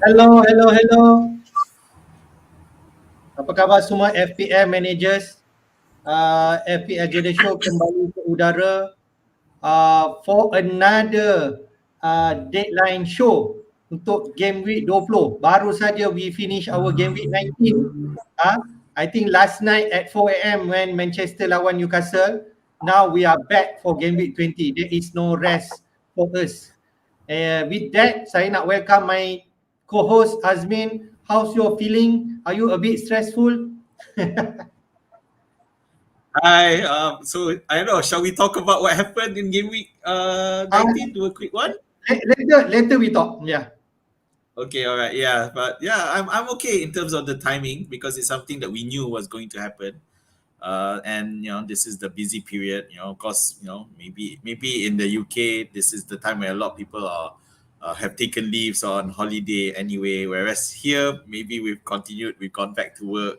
Hello, hello, hello. Apa khabar semua FPL managers? FPL Jedi Show kembali ke udara for another deadline show untuk game week 20. Baru saja we finish our game week 19. I think last night at 4 a.m. when Manchester lawan Newcastle. Now we are back for game week 20. There is no rest for us. With that, saya nak welcome my co-host Azmin. How's your feeling? Are you a bit stressful? Hi. So I don't know. Shall we talk about what happened in game week 19? Do a quick one. Later we talk. Yeah. Okay. All right. Yeah. But yeah, I'm okay in terms of the timing because it's something that we knew was going to happen. And this is the busy period. Of course, maybe in the UK this is the time where a lot of people are have taken leaves on holiday anyway. Whereas here maybe we've gone back to work.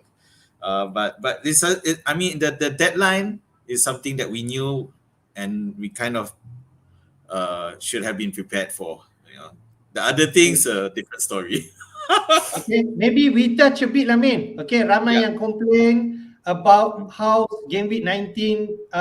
But this, the deadline is something that we knew, and we kind of should have been prepared for. The other things, a different story. Okay, maybe we touch a bit lah, Min. Okay, ramai yang complain about how game week 19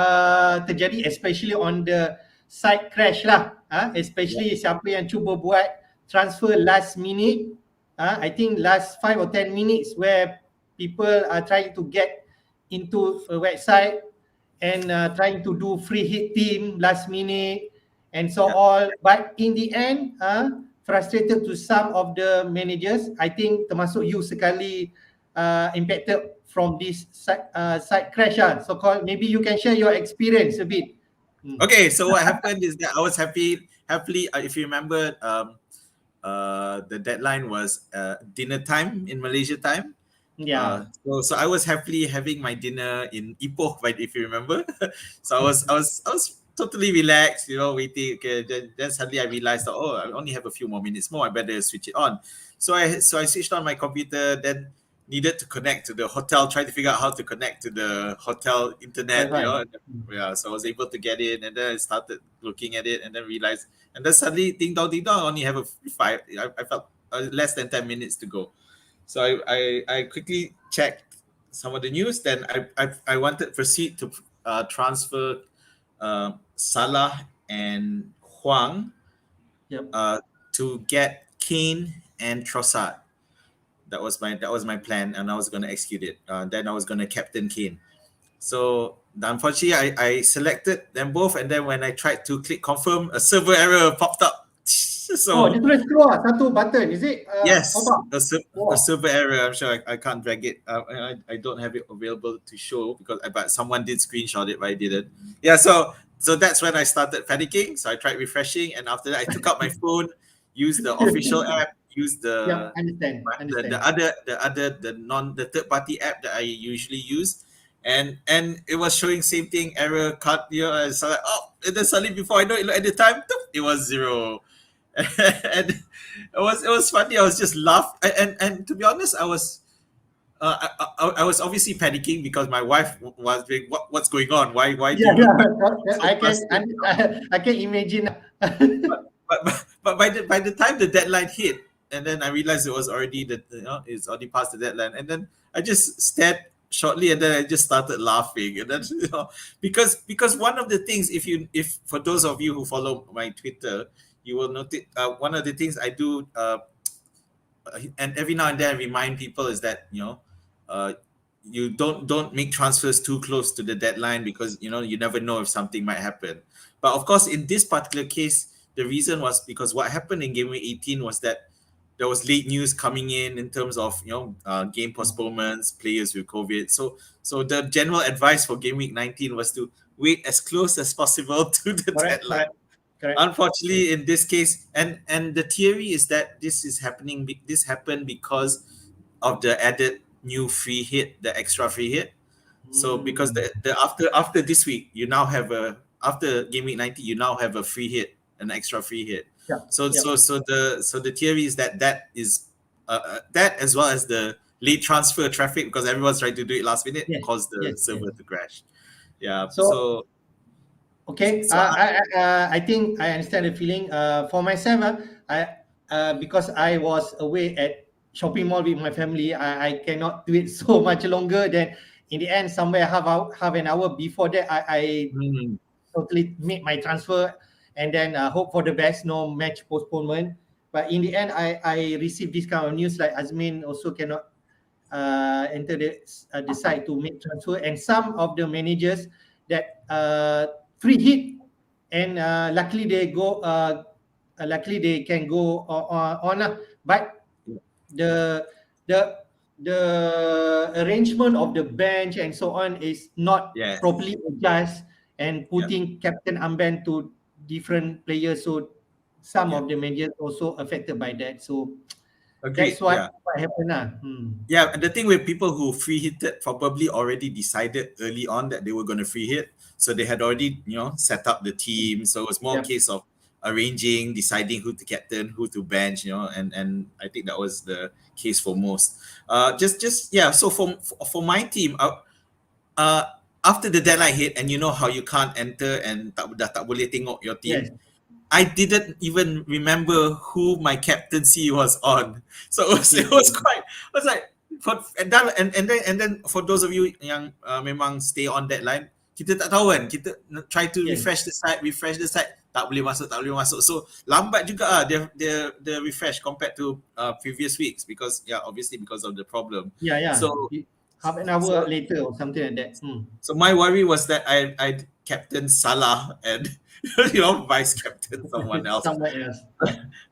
terjadi, especially on the side crash lah. Especially siapa yang cuba buat transfer last minute. I think last 5 or 10 minutes where people are trying to get into a website and trying to do free hit team last minute and so all. But in the end, frustrated to some of the managers. I think termasuk you sekali impacted from this side crash. So called, maybe you can share your experience a bit. Okay, so what happened is that I was happily, if you remember, the deadline was dinner time in Malaysia time. Yeah. So I was happily having my dinner in Ipoh, right? If you remember. So I was totally relaxed, waiting. Okay, then suddenly I realized that I only have a few more minutes more. I better switch it on. So I switched on my computer. Then needed to connect to the hotel. Tried to figure out how to connect to the hotel internet. Yeah. So I was able to get in, and then I started looking at it, and then realized, and then suddenly ding dong. I only have I felt less than 10 minutes to go. So I quickly checked some of the news. Then I wanted to proceed to transfer Salah and Huang to get Kane and Trossard. That was my plan, and I was going to execute it. Then I was going to captain Kane. So unfortunately, I selected them both, and then when I tried to click confirm, a server error popped up. So dia tulis keluar satu button, is it? Yes, a server error. I'm sure I can't drag it. I don't have it available to show but someone did screenshot it, but I didn't. Yeah, so that's when I started panicking. So I tried refreshing, and after that I took out my phone, used the official app, used the third party app that I usually use, and it was showing same thing, error cut. So like, and then suddenly before I know it, at the time it was 0. And it was funny. I was just laughing, and to be honest, I was obviously panicking because my wife was doing what's going on. Why? I can imagine. But by the time the deadline hit, and then I realized it was already it's already past the deadline, and then I just stared shortly, and then I just started laughing, and then because one of the things, if for those of you who follow my Twitter, you will notice one of the things I do, and every now and then I remind people, is that you don't make transfers too close to the deadline, because you never know if something might happen. But of course, in this particular case, the reason was because what happened in game week 18 was that there was late news coming in terms of game postponements, players with COVID. So the general advice for game week 19 was to wait as close as possible to the deadline. Correct. Unfortunately, in this case, and the theory is that this happened because of the added new free hit, the extra free hit. So because the after this week, you now have after game week 90, you now have a free hit, an extra free hit. So the theory is that is that, as well as the late transfer traffic, because everyone's trying to do it last minute, caused the server to crash. Yeah. So okay, I think I understand the feeling. For myself, because I was away at shopping mall with my family, I cannot do it so much longer. Then in the end, somewhere half an hour before that, I totally made my transfer and then hope for the best, no match postponement. But in the end, I received this kind of news like Azmin also cannot enter the site to make transfer, and some of the managers that free hit, and luckily they can go on. But the the the arrangement of the bench and so on is not Yes. properly adjust and putting captain armband to different players. So some of the managers also affected by that. So Agreed. that's what happened. Yeah, and the thing with people who free hitted probably already decided early on that they were going to free hit, so they had already set up the team. So it was more a case of arranging, deciding who to captain, who to bench, and I think that was the case for most. Just yeah. So for my team, after the deadline hit, and you know how you can't enter and dah tak boleh tengok your team. Yes. I didn't even remember who my captaincy was on. So it was quite. I was like, and then for those of you yang memang stay on that line, kita tak tahu kan, kita try to refresh the site, tak boleh masuk. So lambat juga the refresh compared to previous weeks, because obviously because of the problem. Yeah. So half an hour later or something like that. So my worry was that I captain Salah and vice captain someone else.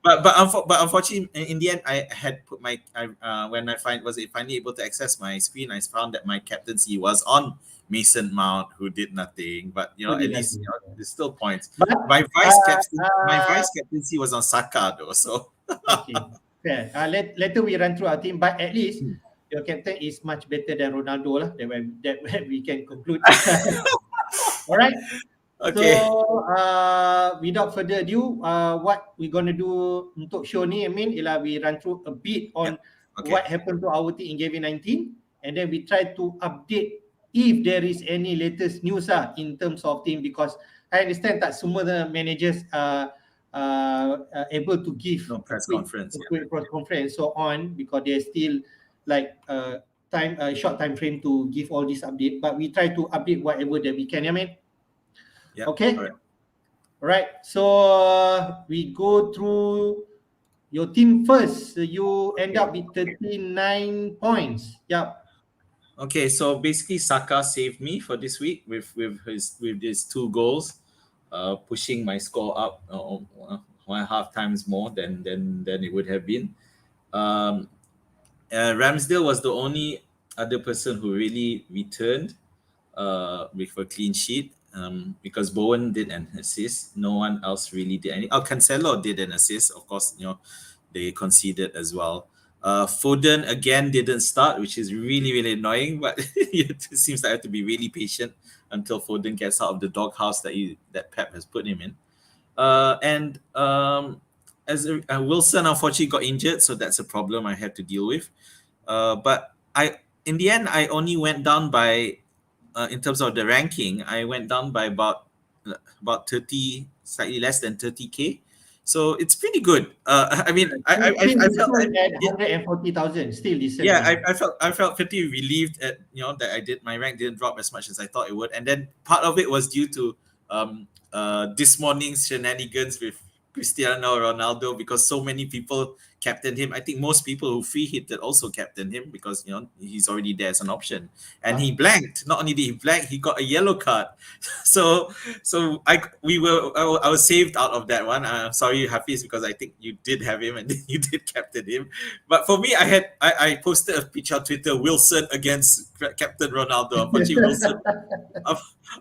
But unfortunately, in the end, I had put my when I finally able to access my screen, I found that my captaincy was on Mason Mount, who did nothing. But at least there's still points. But my vice captaincy was on Saka though. So okay, fair. Later we run through our team, but at least your captain is much better than Ronaldo lah. That we can conclude. All right. Okay. So without further ado, what we're gonna do untuk show ni, ialah we run through a bit on what happened to our team in GW19, and then we try to update if there is any latest news in terms of team, because I understand that semua the managers able to give a press conference and so on, because they're still like short time frame to give all this update, but we try to update whatever that we can. Yeah. Okay. All right. So we go through your team first. You end up with 39 points. Yeah. Okay, so basically Saka saved me for this week with his 2 goals, pushing my score up 1.5 times more than it would have been. Ramsdale was the only other person who really returned with a clean sheet, because Bowen did an assist. No one else really did any. Cancelo did an assist. Of course, they conceded as well. Foden again didn't start, which is really, really annoying, but it seems like I have to be really patient until Foden gets out of the doghouse that Pep has put him in. And as Wilson unfortunately got injured, so that's a problem I had to deal with. But in the end, I only went down by, in terms of the ranking, I went down by about 30, slightly less than 30k. So it's pretty good. I mean, I felt at 140,000, still decent. Yeah, I felt pretty relieved at that my rank didn't drop as much as I thought it would, and then part of it was due to this morning's shenanigans with Cristiano Ronaldo, because so many people captained him. I think most people who free hitted also captained him because he's already there as an option, and he blanked. Not only did he blank, he got a yellow card. So I was saved out of that one. I'm sorry, Hafiz, because I think you did have him and you did captain him. But for me, I posted a picture on Twitter: Wilson against Captain Ronaldo.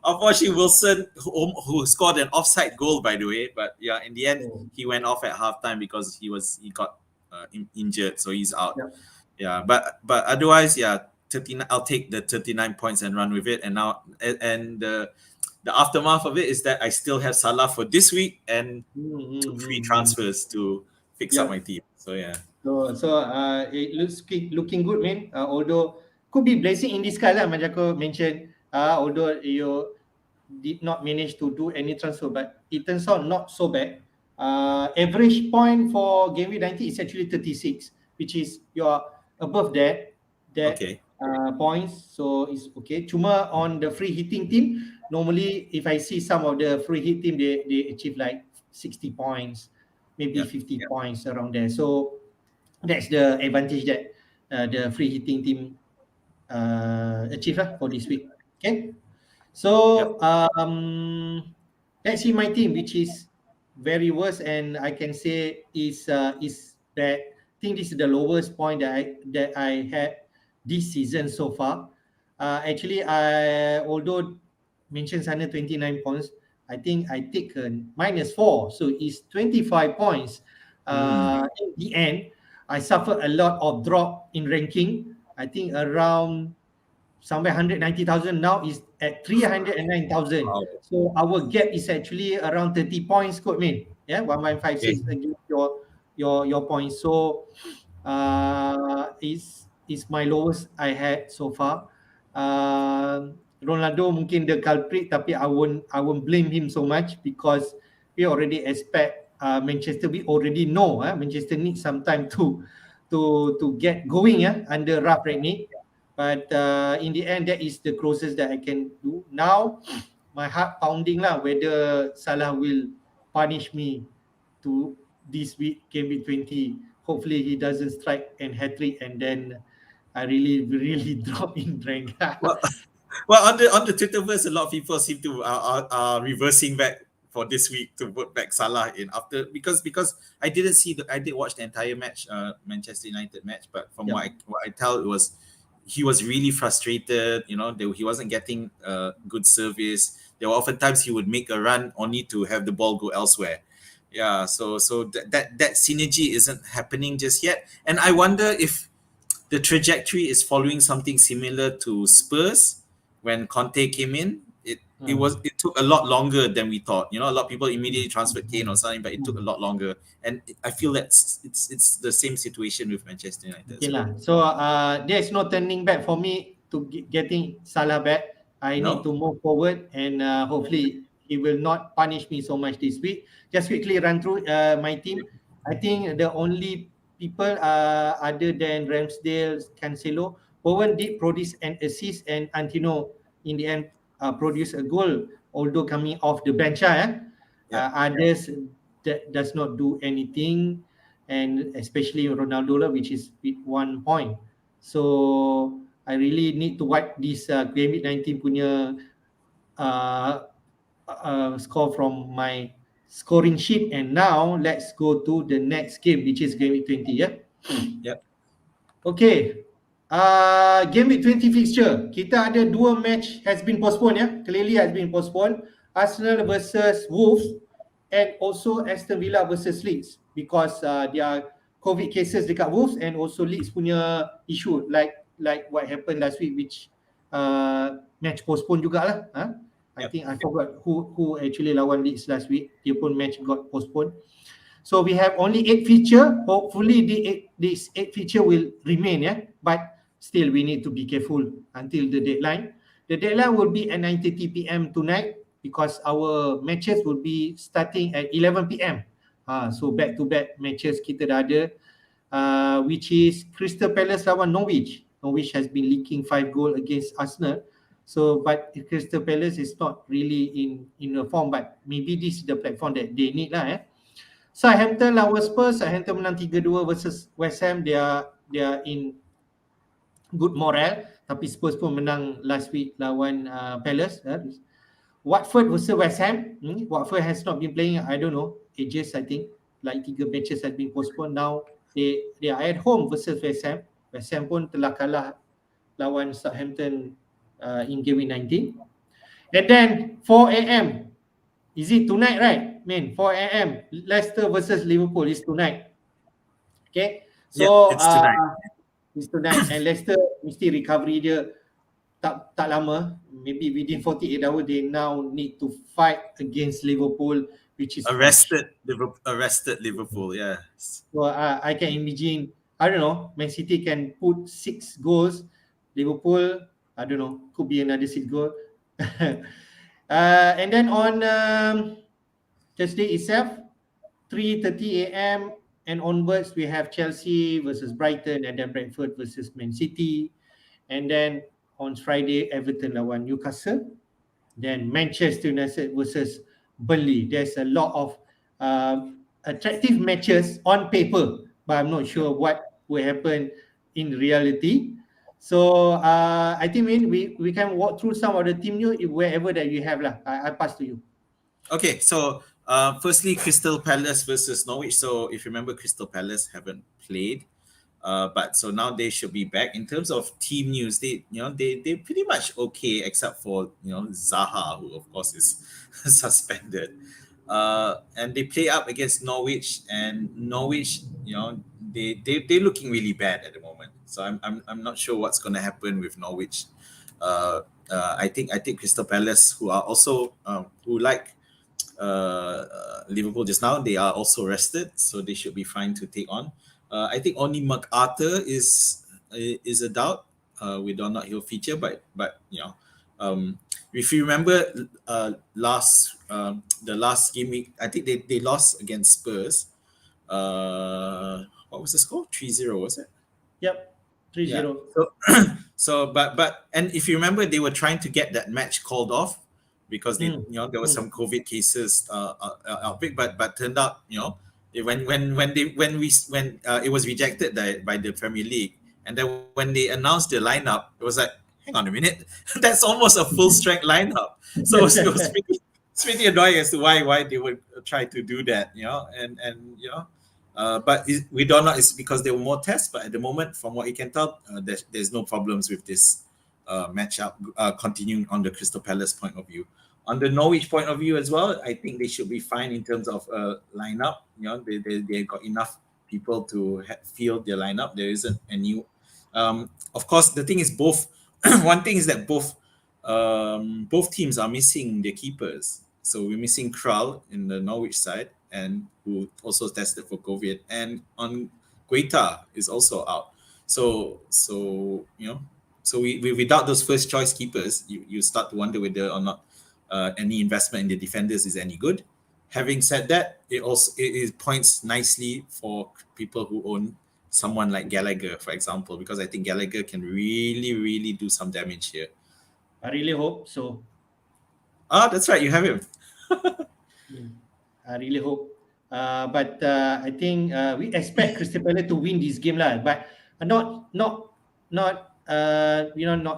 Unfortunately, Wilson, who scored an offside goal, by the way, but yeah, in the end, he went off at halftime because he got injured, so he's out. Yeah, but otherwise, 39. I'll take the 39 points and run with it. And now, and the aftermath of it is that I still have Salah for this week and 2 free transfers to fix up my team. So yeah. So it looking good, man. Although could be blessing in disguise lah, macam aku mention. Although you did not manage to do any transfer, but it turns out not so bad. Average point for game week 90 is actually 36, which is you're above that Okay. points, so it's okay. Cuma on the free hitting team, normally if I see some of the free hit team, they achieve like 60 points, maybe Yeah. 50 points around there. So that's the advantage that the free hitting team achieve for this week. Okay. Yep. So let's see my team, which is very worst, and I can say is that I think this is the lowest point that I had this season so far. Actually, I although mentioned sana 29 points, I think I take a -4, so it's 25 points. Mm. In the end, I suffered a lot of drop in ranking. I think around somewhere 190,000, now is at 309,000. Wow. So our gap is actually around 30 points, Coach Min. Yeah, Okay. 1156 against your points. So is my lowest I had so far. Ronaldo mungkin the culprit, tapi I won't blame him so much because we already expect Manchester. We already know Manchester needs some time to get going under Ralph Rangnick. But in the end, that is the closest that I can do. Now, my heart pounding lah whether Salah will punish me to this week, game week 20. Hopefully, he doesn't strike and hat trick, and then I really, really drop in rank. Well, well, on the Twitterverse, a lot of people seem to are reversing back for this week to vote back Salah in after because I didn't see I did watch the entire match, Manchester United match, but from Yeah. what I tell, it was he was really frustrated. You know, he wasn't getting good service. There were often times he would make a run only to have the ball go elsewhere. Yeah, so that synergy isn't happening just yet, and I wonder if the trajectory is following something similar to Spurs when Conte came in. It took a lot longer than we thought. You know, a lot of people immediately transferred Kane or something, but it took a lot longer. And I feel that's it's the same situation with Manchester United Okay as well. lah. So there's no turning back for me to getting Salah back. I need No? to move forward, and hopefully he will not punish me so much this week. Just quickly run through my team. I think the only people other than Ramsdale, Cancelo, Bowen did produce an assist, and Antino in the end produced a goal, although coming off the bench. Yeah. Others that does not do anything, and especially Ronaldo lah, which is with 1 point. So I really need to wipe this game week 19 punya uh, score from my scoring sheet. And now let's go to the next game, which is game week 20. Yeah. Yep. Okay. Game week 20 fixture. Kita ada dua match has been postponed ya. Clearly has been postponed. Arsenal versus Wolves and also Aston Villa versus Leeds because there are COVID cases dekat Wolves and also Leeds punya issue like what happened last week, which match postponed jugalah. I Yep. think I forgot who actually lawan Leeds last week. Dia pun match got postponed. So we have only 8 feature. Hopefully this 8 feature will remain, but still we need to be careful until the deadline. The deadline will be at 9:30 p.m. tonight because our matches will be starting at 11 p.m. So back-to-back matches kita dah ada, which is Crystal Palace lawan Norwich. Norwich has been leaking 5 goals against Arsenal. So, but Crystal Palace is not really in a form, but maybe this is the platform that they need lah. Southampton lawan Spurs. Southampton menang 3-2 versus West Ham. They are in good morale. Tapi Spurs pun menang last week lawan Palace. Watford versus West Ham. Watford has not been playing, I don't know, ages I think. Like 3 matches has been postponed. Now they are at home versus West Ham. West Ham pun telah kalah lawan Southampton in game week 19. And then 4 a.m. Is it tonight, right? 4 a.m. Leicester versus Liverpool is tonight. Okay. Yep, So it's tonight. it's tonight, and Leicester mesti recovery dia tak lama. Maybe within 48 hours they now need to fight against Liverpool, which is Arrested Liverpool, yeah. So I can imagine, I don't know, Man City can put 6 goals. Liverpool, I don't know, could be another 6 goal. And then on Thursday itself, 3:30 a.m. and onwards, we have Chelsea versus Brighton, and then Brentford versus Man City. And then on Friday, Everton lawan Newcastle. Then Manchester United versus Burnley. There's a lot of attractive matches on paper, but I'm not Yep. sure what will happen in reality. So I think we can walk through some of the team news wherever that you have lah. I pass to you. Okay, so firstly, Crystal Palace versus Norwich. So if you remember, Crystal Palace haven't played, but so now they should be back. In terms of team news, they pretty much okay, except for Zaha, who of course is suspended. And they play up against Norwich, and Norwich, they're looking really bad at the moment. So I'm not sure what's going to happen with Norwich. I think Crystal Palace, who are also who like Liverpool just now, they are also rested, so they should be fine to take on. I think only MacArthur is a doubt. We do not he'll feature, but if you remember the last game week, I think they lost against Spurs. What was the score? 3-0, was it? Yep, 3-0. Yeah. But and if you remember, they were trying to get that match called off because there was some COVID cases outbreak, but turned out when it was rejected by the Premier League, and then when they announced the lineup, it was like, hang on a minute, that's almost a full strength lineup. So it's pretty annoying as to why they would try to do that, but we don't know it's because there were more tests, but at the moment, from what you can tell, there's no problems with this matchup continuing on the Crystal Palace point of view. On the Norwich point of view as well, I think they should be fine in terms of lineup. They got enough people to field their lineup. There isn't a new. Of course, the thing is both. One thing is that both teams are missing their keepers. So we're missing Kral in the Norwich side, and who also tested for COVID, and on Guaita is also out. So we without those first choice keepers, you start to wonder whether or not any investment in the defenders is any good. Having said that, it points nicely for people who own someone like Gallagher, for example, because I think Gallagher can really, really do some damage here. I really hope so. Ah, that's right, you have him. I really hope. But I think we expect Crystal Palace to win this game lah. But not not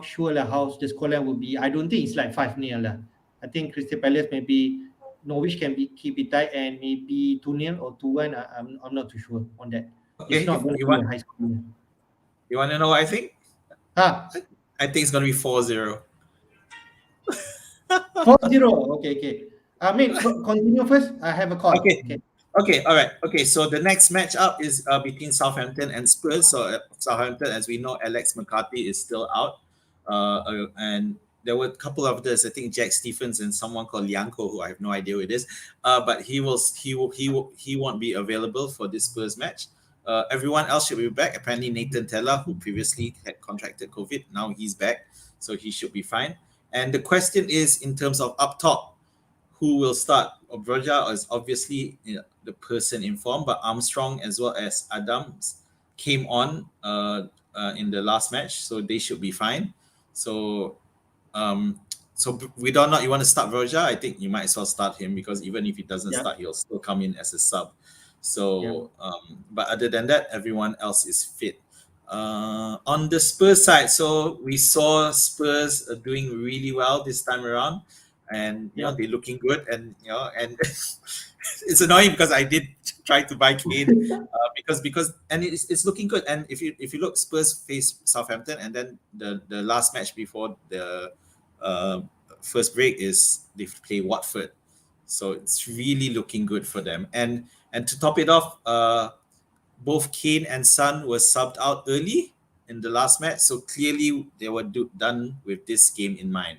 sure lah how the scoreline will be. I don't think it's like 5-0 lah. I think Crystal Palace maybe Norwich can keep it tight, and maybe 2-0 or 2-1. I'm not too sure on that. Okay, it's not going to be a high score. You want to know what I think? I think it's going to be 4-0. 4-0. Okay. Continue first. I have a call. Okay, all right. Okay, so the next match up is between Southampton and Spurs. So Southampton, as we know, Alex McCarthy is still out, and there were a couple of others. I think Jack Stephens and someone called Lianco, who I have no idea who it is. But he won't be available for this Spurs match. Everyone else should be back. Apparently, Nathan Tella, who previously had contracted COVID, now he's back, so he should be fine. And the question is, in terms of up top, who will start? Broja is obviously the person informed, but Armstrong as well as Adams came on in the last match, so they should be fine. So we don't know. You want to start Broja? I think you might as well start him, because even if he doesn't start, he'll still come in as a sub. So, but other than that, everyone else is fit. On the Spurs side, so we saw Spurs doing really well this time around, and they're looking good, and and it's annoying because I did try to buy Kane because it's looking good. And if you look, Spurs face Southampton, and then the last match before the first break is they play Watford, so it's really looking good for them. And to top it off, both Kane and Son were subbed out early in the last match, so clearly they were done with this game in mind.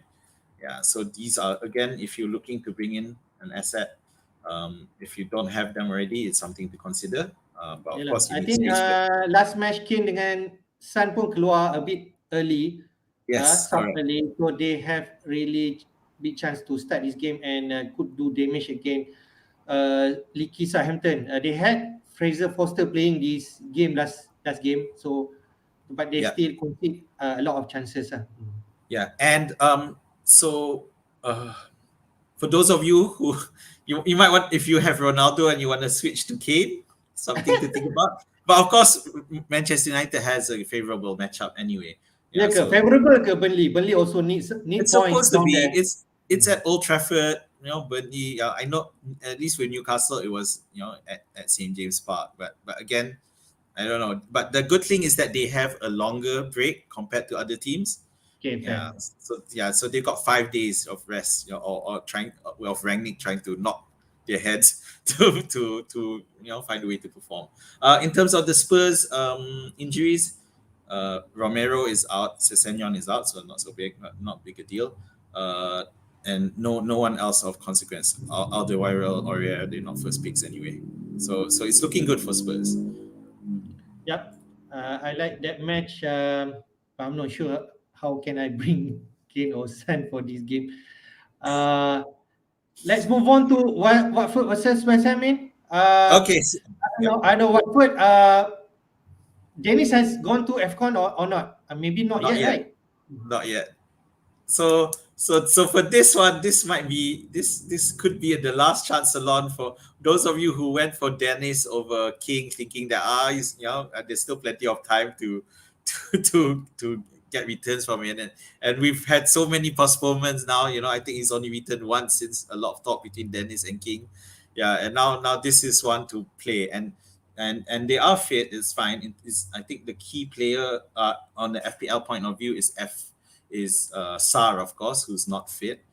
Yeah, so these are, again, if you're looking to bring in an asset, if you don't have them already, it's something to consider. But of course, I think last match Kane dengan Son pun keluar a bit early. Yes, early, so they have really big chance to start this game and could do damage again Leaky Southampton. They had Fraser Foster playing this game last game, so but they Yeah. still concede a lot of chances. Yeah, and so for those of you who you might want, if you have Ronaldo and you want to switch to Kane, something to think about. But of course, Manchester United has a favorable matchup anyway. Yeah, Yeah, so favorable ke Burnley? Burnley also need it's points supposed to down be. there. It's at Old Trafford. Burnley. I know at least with Newcastle, it was at St James Park. But again, I don't know. But the good thing is that they have a longer break compared to other teams. Okay, Yeah. fair. So they got 5 days of rest, or trying of Rangnick trying to knock their heads to find a way to perform. In terms of the Spurs injuries, Romero is out, Sessegnon is out, so not so big, not big a deal. And no one else of consequence. Alderweireld or they're not first picks anyway. So it's looking good for Spurs. Yep. I like that match. But I'm not sure how can I bring Kane or Son for this game. Let's move on to Watford versus West Ham. Okay. I know Watford. Dennis has gone to AFCON or not? Maybe not Not yet, yet. right? Not yet. So for this one, this might be this could be the last chance salon for those of you who went for Dennis over King, thinking that there's still plenty of time to to get returns from it, and we've had so many postponements now. I think he's only returned once since a lot of talk between Dennis and King. Yeah, and now this is one to play, and they are fit. It's fine. I think the key player on the FPL point of view is Sar, of course, who's not fit.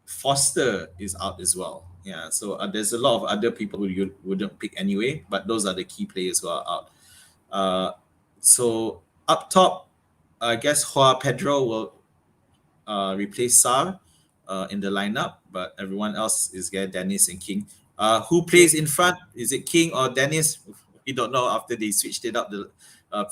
Foster is out as well. Yeah, so there's a lot of other people who you wouldn't pick anyway, but those are the key players who are out. So up top, I guess Joao Pedro will replace Sar in the lineup, but everyone else is there, Dennis and King. Who plays in front? Is it King or Dennis? We don't know after they switched it up Can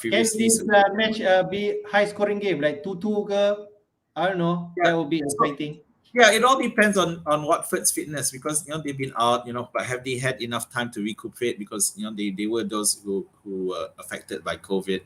previously. this match be high scoring game like 2-2 ke? I don't know. Yeah. That would be exciting. Yeah, it all depends on Watford's fitness, because they've been out, but have they had enough time to recuperate, because they were those who were affected by COVID.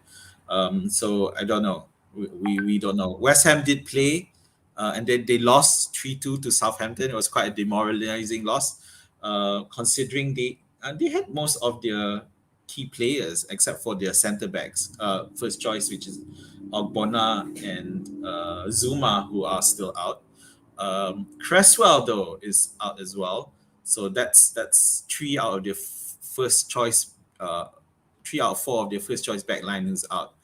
So I don't know. We don't know. West Ham did play, and they lost 3-2 to Southampton. It was quite a demoralizing loss, considering they had most of their key players except for their centre backs. First choice, which is Ogbonna and Zuma, who are still out. Cresswell though is out as well, so that's 3 out of their first choice. 3 out of 4 of their first choice backline is out.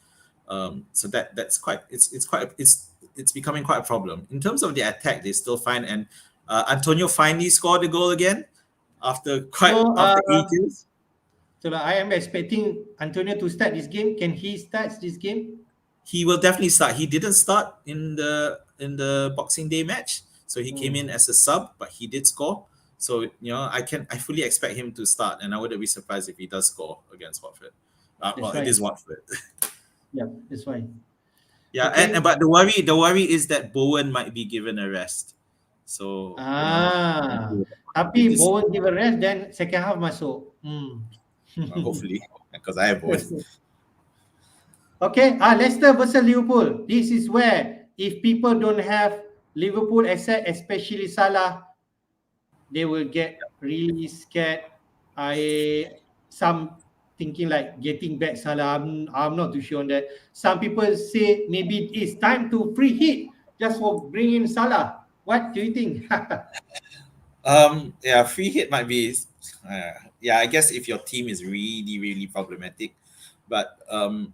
So that's quite it's becoming quite a problem in terms of the attack. They still fine, and Antonio finally scored a goal again after ages. So I am expecting Antonio to start this game. Can he start this game? He will definitely start. He didn't start in the Boxing Day match, so he came in as a sub, but he did score. So I fully expect him to start, and I wouldn't be surprised if he does score against Watford. It is Watford. Yeah, that's fine. Yeah, okay. But the worry is that Bowen might be given a rest. So tapi Bowen give a rest, then second half masuk. Hopefully, because I have Bowen. Okay, Leicester versus Liverpool. This is where if people don't have Liverpool asset, especially Salah, they will get really scared. Some thinking like getting back Salah. I'm not too sure on that. Some people say maybe it's time to free hit just for bringing Salah. What do you think? Yeah, free hit might be. I guess if your team is really, really problematic, but and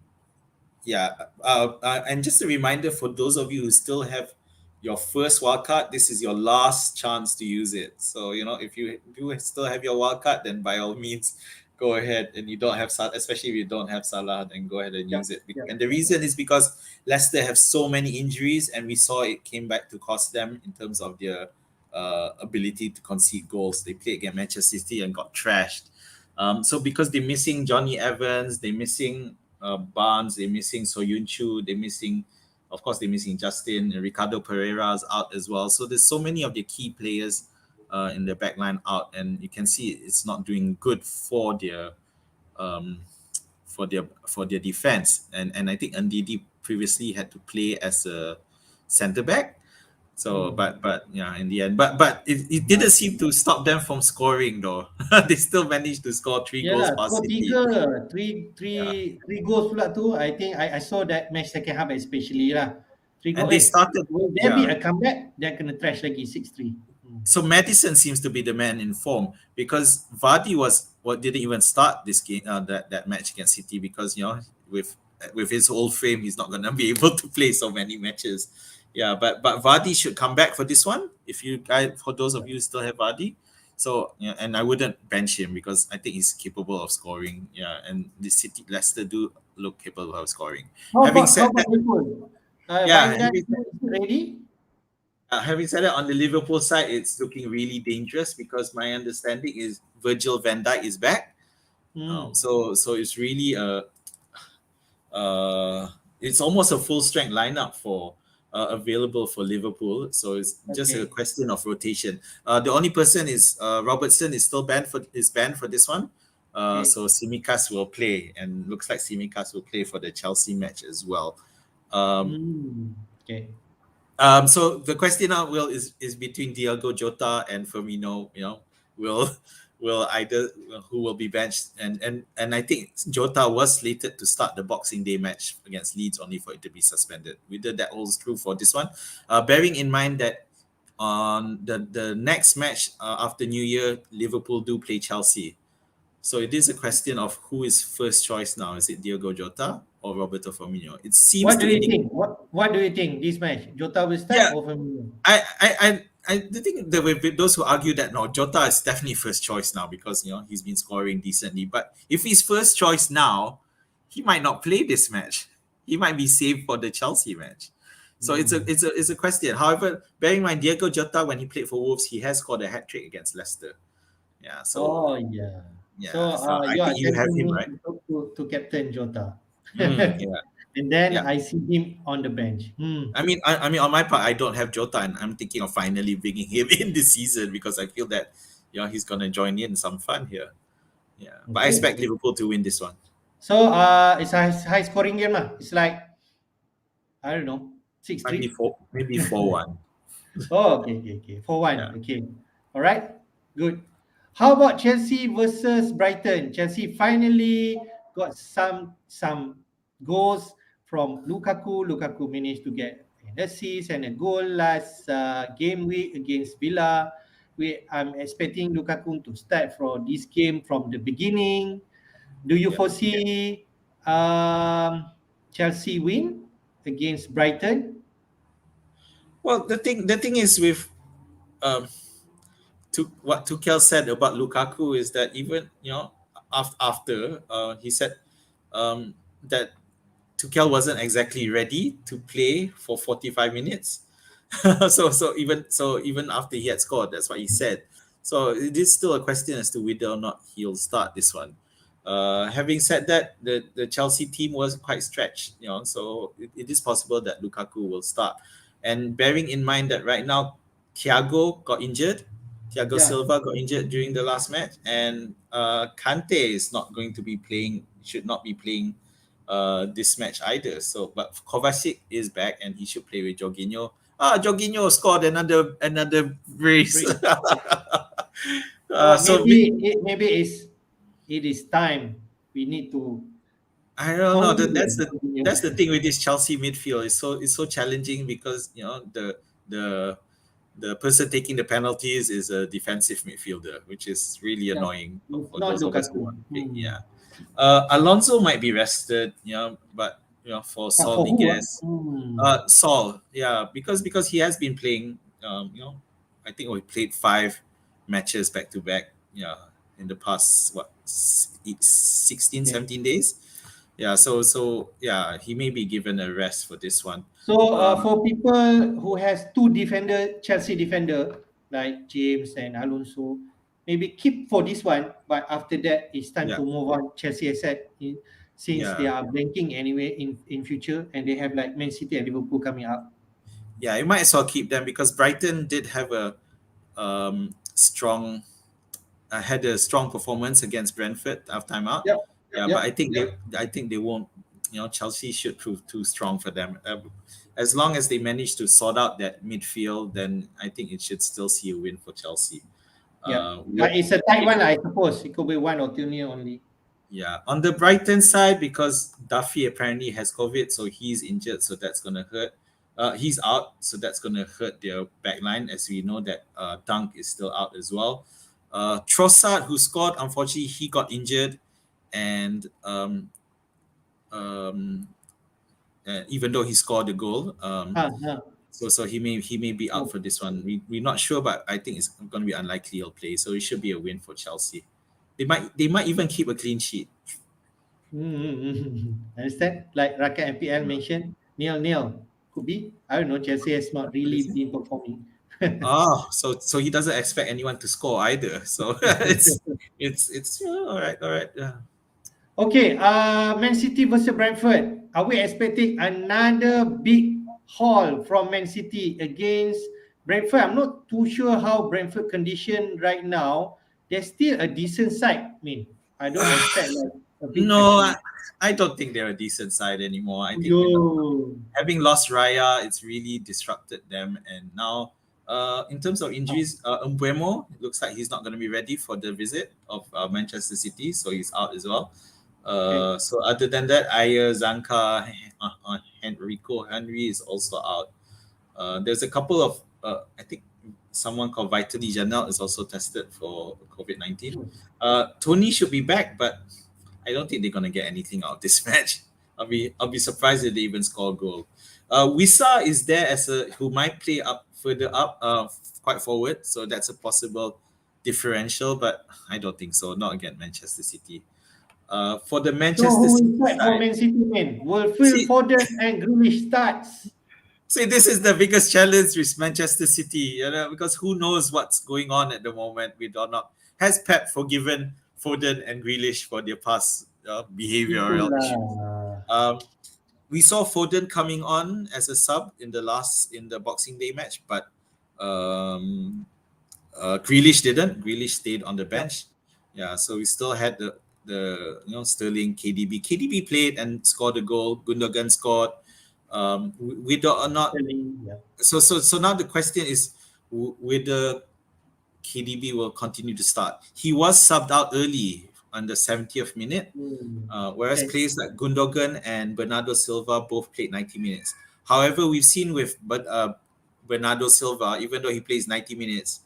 just a reminder for those of you who still have your first wildcard, this is your last chance to use it. So if you still have your wildcard, then by all means go ahead. And you don't have Salah, especially if you don't have Salah, then go ahead and use it. And the reason is because Leicester have so many injuries, and we saw it came back to cost them in terms of their ability to concede goals. They played against Manchester City and got trashed. So because they're missing Johnny Evans, they're missing Barnes, they're missing Soyuncu, they're missing Justin, and Ricardo Pereira is out as well. So there's so many of the key players in the back line out, and you can see it's not doing good um, for their defense. And I think Ndidi previously had to play as a centre back. So, but yeah, in the end, but it didn't seem to stop them from scoring though. They still managed to score 3 goals Yalah, past score City. tiga, Yeah, three goals pula tu. I think I saw that match second half especially lah. Three and goal. they started. Will there be Yeah, a comeback? Dia kena trash lagi 6-3. so Madison seems to be the man in form because Vardy didn't even start this game that match against City because with his old frame he's not gonna be able to play so many matches. Yeah, but Vardy should come back for this one. If you guys, for those of you who still have Vardy, so yeah, and I wouldn't bench him because I think he's capable of scoring. Yeah, and the City Leicester do look capable of scoring. Having How said about that, Liverpool? yeah, Van Dijk is ready? having said that, on the Liverpool side, it's looking really dangerous because my understanding is Virgil van Dijk is back. So it's really it's almost a full strength lineup for available for Liverpool. So it's just a Okay. question of rotation. The only person is Robertson is still banned for this one. Okay. So Tsimikas will play, and looks like Tsimikas will play for the Chelsea match as well. Okay. So the question now is between Diogo Jota and Firmino. Will either who will be benched, and I think Jota was slated to start the Boxing Day match against Leeds only for it to be suspended. Whether that holds true for this one, bearing in mind that on the next match after New Year, Liverpool do play Chelsea. So it is a question of who is first choice now. Is it Diogo Jota or Roberto Firmino? It seems What to do you indicate. think? What do you think this match? Jota will Yeah, start or Firmino? I think there will be those who argue that no, Jota is definitely first choice now because he's been scoring decently. But if he's first choice now, he might not play this match. He might be saved for the Chelsea match. So it's a question. However, bearing in mind Diego Jota when he played for Wolves, he has scored a hat trick against Leicester. Yeah. So Yeah. yeah. So So I you are think you have tempting him me right. to captain Jota. Yeah. And then Yeah. I see him on the bench. I mean, on my part, I don't have Jota, and I'm thinking of finally bringing him in this season because I feel that he's gonna join in some fun here. Yeah, but I Okay. expect Liverpool to win this one. So it's a high scoring game lah. It's like I don't know, Maybe 6-3. maybe 4-1. Oh, okay. 4-1. Yeah, Okay. All right. Good. How about Chelsea versus Brighton? Chelsea finally got some goals from Lukaku. Lukaku managed to get an assist and a goal last game week against Villa. I'm expecting Lukaku to start for this game from the beginning. Do you yeah. foresee Chelsea win against Brighton? Well, the thing is with um what Tuchel said about Lukaku is that even after he said that Tuchel wasn't exactly ready to play for 45 minutes. So even after he had scored, that's what he said. So it is still a question as to whether or not he'll start this one. Having said that, the Chelsea team was quite stretched, so it is possible that Lukaku will start. And bearing in mind that right now Thiago got injured, Thiago Yeah. Silva got injured during the last match, and Kante is not going to be playing, should not be playing this match either. So, but Kovacic is back and he should play with Jorginho. Jorginho scored another brace. Great. So we, Maybe it is time we need to I don't know. continue. That's the thing with this Chelsea midfield. It's so challenging because the the person taking the penalties is a defensive midfielder, which is really Yeah, annoying it's for not those of us who Lukaku. want to play. Yeah. Alonso might be rested, but for But Saul for who? Niguez, Saul, yeah, because he has been playing. I think we played 5 matches back to back. Yeah, in the past 16, Okay. 17 days. Yeah, so yeah, he may be given a rest for this one. So for people who has two Chelsea defender like James and Alonso, maybe keep for this one. But after that, it's time Yeah, to move on. Chelsea asset since they yeah. are blanking anyway in future, and they have like Man City and Liverpool coming up. Yeah, you might as well keep them because Brighton did have a strong, had a strong performance against Brentford after time out. Yep. Yeah, but I think they won't. Chelsea should prove too strong for them. As long as they manage to sort out that midfield, then I think it should still see a win for Chelsea. Yeah. But it's a tight one, I suppose. It could be 1 or 2-0 only. Yeah, on the Brighton side, because Duffy apparently has COVID, so he's injured, so that's gonna hurt. He's out, so that's gonna hurt their back line, as we know that Dunk is still out as well. Trossard, who scored, unfortunately he got injured, and even though he scored a goal, so he may be out for this one. We're not sure, but I think it's going to be unlikely he'll play. So it should be a win for Chelsea. They might even keep a clean sheet. Understand? Like Rakat FPL mentioned, nil. Could be. I don't know. Chelsea has not really been performing. So he doesn't expect anyone to score either. So it's all right. Yeah. Okay. Man City versus Brentford. Are we expecting another big haul from Man City against Brentford? I'm not too sure how Brentford condition right now. They're still a decent side. I don't expect like a big. No, I don't think they're a decent side anymore. I think having lost Raya, it's really disrupted them. And now, in terms of injuries, Mbeumo, it looks like he's not going to be ready for the visit of Manchester City, so he's out as well. So other than that, Ayer, Zanka, Henry is also out. There's a couple of, I think someone called Vitaly Janelt is also tested for COVID-19. Tony should be back, but I don't think they're going to get anything out of this match. I'll be surprised if they even score a goal. Wissa is there who might play further up, quite forward, so that's a possible differential, but I don't think so. Not against Manchester City. For the Manchester City side, for Man City, will Phil Foden and Grealish starts? See, this is the biggest challenge with Manchester City, because who knows what's going on at the moment. We don't know. Has Pep forgiven Foden and Grealish for their past behavioral issues? We saw Foden coming on as a sub in the Boxing Day match, but Grealish didn't. Grealish stayed on the bench. Yeah, so we still had the Sterling, KDB. KDB played and scored a goal. Gundogan scored. We don't not. So now the question is whether KDB will continue to start. He was subbed out early on the 70th minute, whereas players like Gundogan and Bernardo Silva both played 90 minutes. However, we've seen with Bernardo Silva, even though he plays 90 minutes,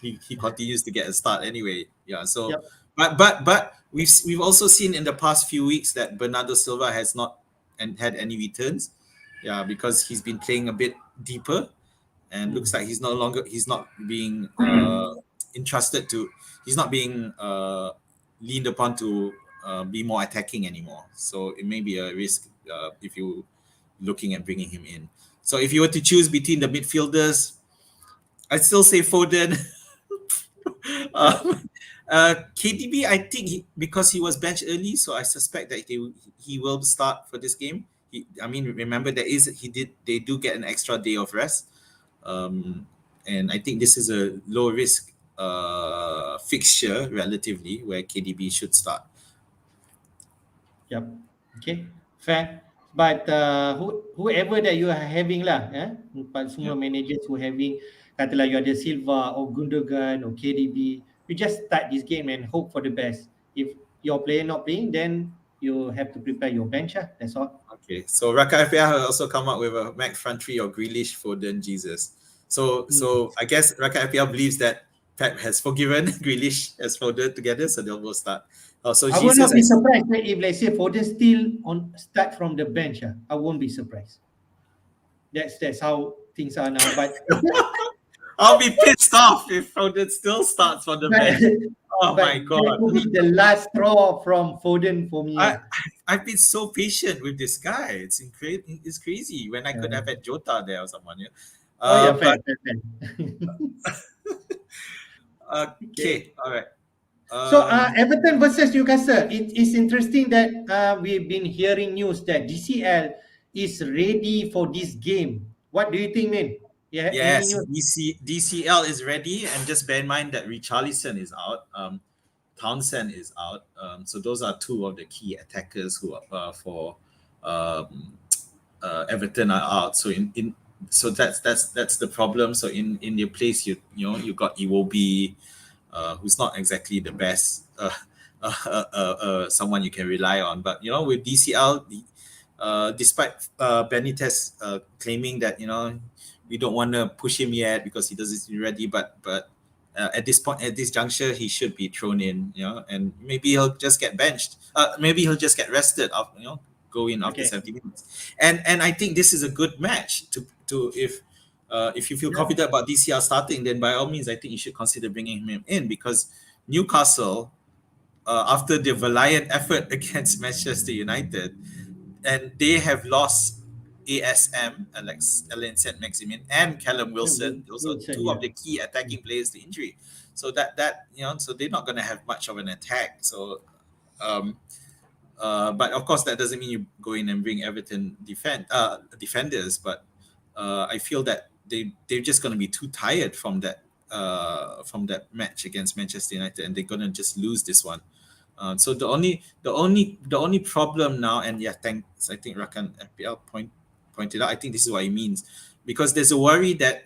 he continues to get a start anyway. Yeah. So, but we've also seen in the past few weeks that Bernardo Silva has not had any returns. Yeah, because he's been playing a bit deeper, and looks like he's not being entrusted to. He's not being leaned upon to be more attacking anymore. So it may be a risk if you're looking at bringing him in. So if you were to choose between the midfielders, I'd still say Foden. KDB, I think because he was benched early, so I suspect that he will start for this game. Remember they do get an extra day of rest, and I think this is a low risk fixture relatively where KDB should start. Yep. Okay. Fair. But whoever that you are having semua managers who having, katalah you ada Silva or Gundogan or KDB, you just start this game and hope for the best. If your player not playing, then you have to prepare your bench. That's all. Okay. So Raka FPL has also come up with a Mac front three or Grealish, Foden, Jesus. So I guess Raka FPL believes that Pep has forgiven Grealish as Foden together, so they'll both start. So I will not be surprised if, let's say, Foden still start from the bench. I won't be surprised. That's how things are now. But I'll be pissed off if Foden still starts from the bench. My God! That will be the last straw from Foden for me. I've been so patient with this guy. It's crazy. When I could have had Jota there or someone. Yeah. Fair. Okay. All right. So Everton versus Newcastle. It is interesting that we've been hearing news that DCL is ready for this game. What do you think, man? Yeah, any Yes, news? DCL is ready, and just bear in mind that Richarlison is out. Townsend is out. So those are two of the key attackers who are for um, Everton are out. So so that's the problem. So in your place, you got Iwobi, who's not exactly the best someone you can rely on. But with DCL, despite Benitez claiming that we don't want to push him yet because he doesn't ready, but at this point, at this juncture, he should be thrown in, and maybe he'll just get benched. Maybe he'll just get rested after, go in after Okay. 70 minutes. And I think this is a good match to if you feel confident about DCL starting, then by all means, I think you should consider bringing him in, because Newcastle, after the valiant effort against Manchester United, and they have lost ASM, Alex Alain Saint Maximin, and Callum Wilson. Those are Wilson, two yeah. of the key attacking players to injury. So so they're not going to have much of an attack. So, but of course that doesn't mean you go in and bring Everton defenders. But I feel that they're just going to be too tired from that match against Manchester United, and they're going to just lose this one. So the only problem now, and yeah, thanks. I think Rakan FPL pointed out. I think this is what he means, because there's a worry that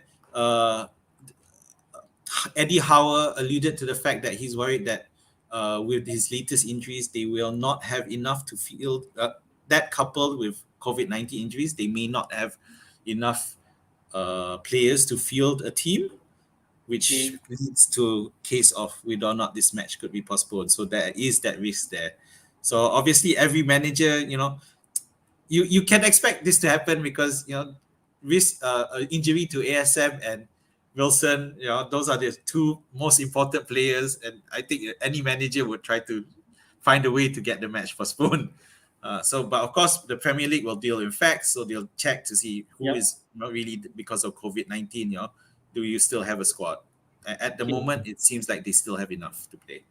Eddie Howe alluded to the fact that he's worried that with his latest injuries, they will not have enough to field. That coupled with COVID-19 injuries, they may not have enough players to field a team, which leads to case of whether or not this match could be postponed. So there is that risk there. So obviously every manager, you can expect this to happen, because risk injury to ASM and Wilson, those are the two most important players, and I think any manager would try to find a way to get the match postponed. But of course, the Premier League will deal in facts, so they'll check to see who is not really because of COVID-19. Do you still have a squad? At the moment, it seems like they still have enough to play.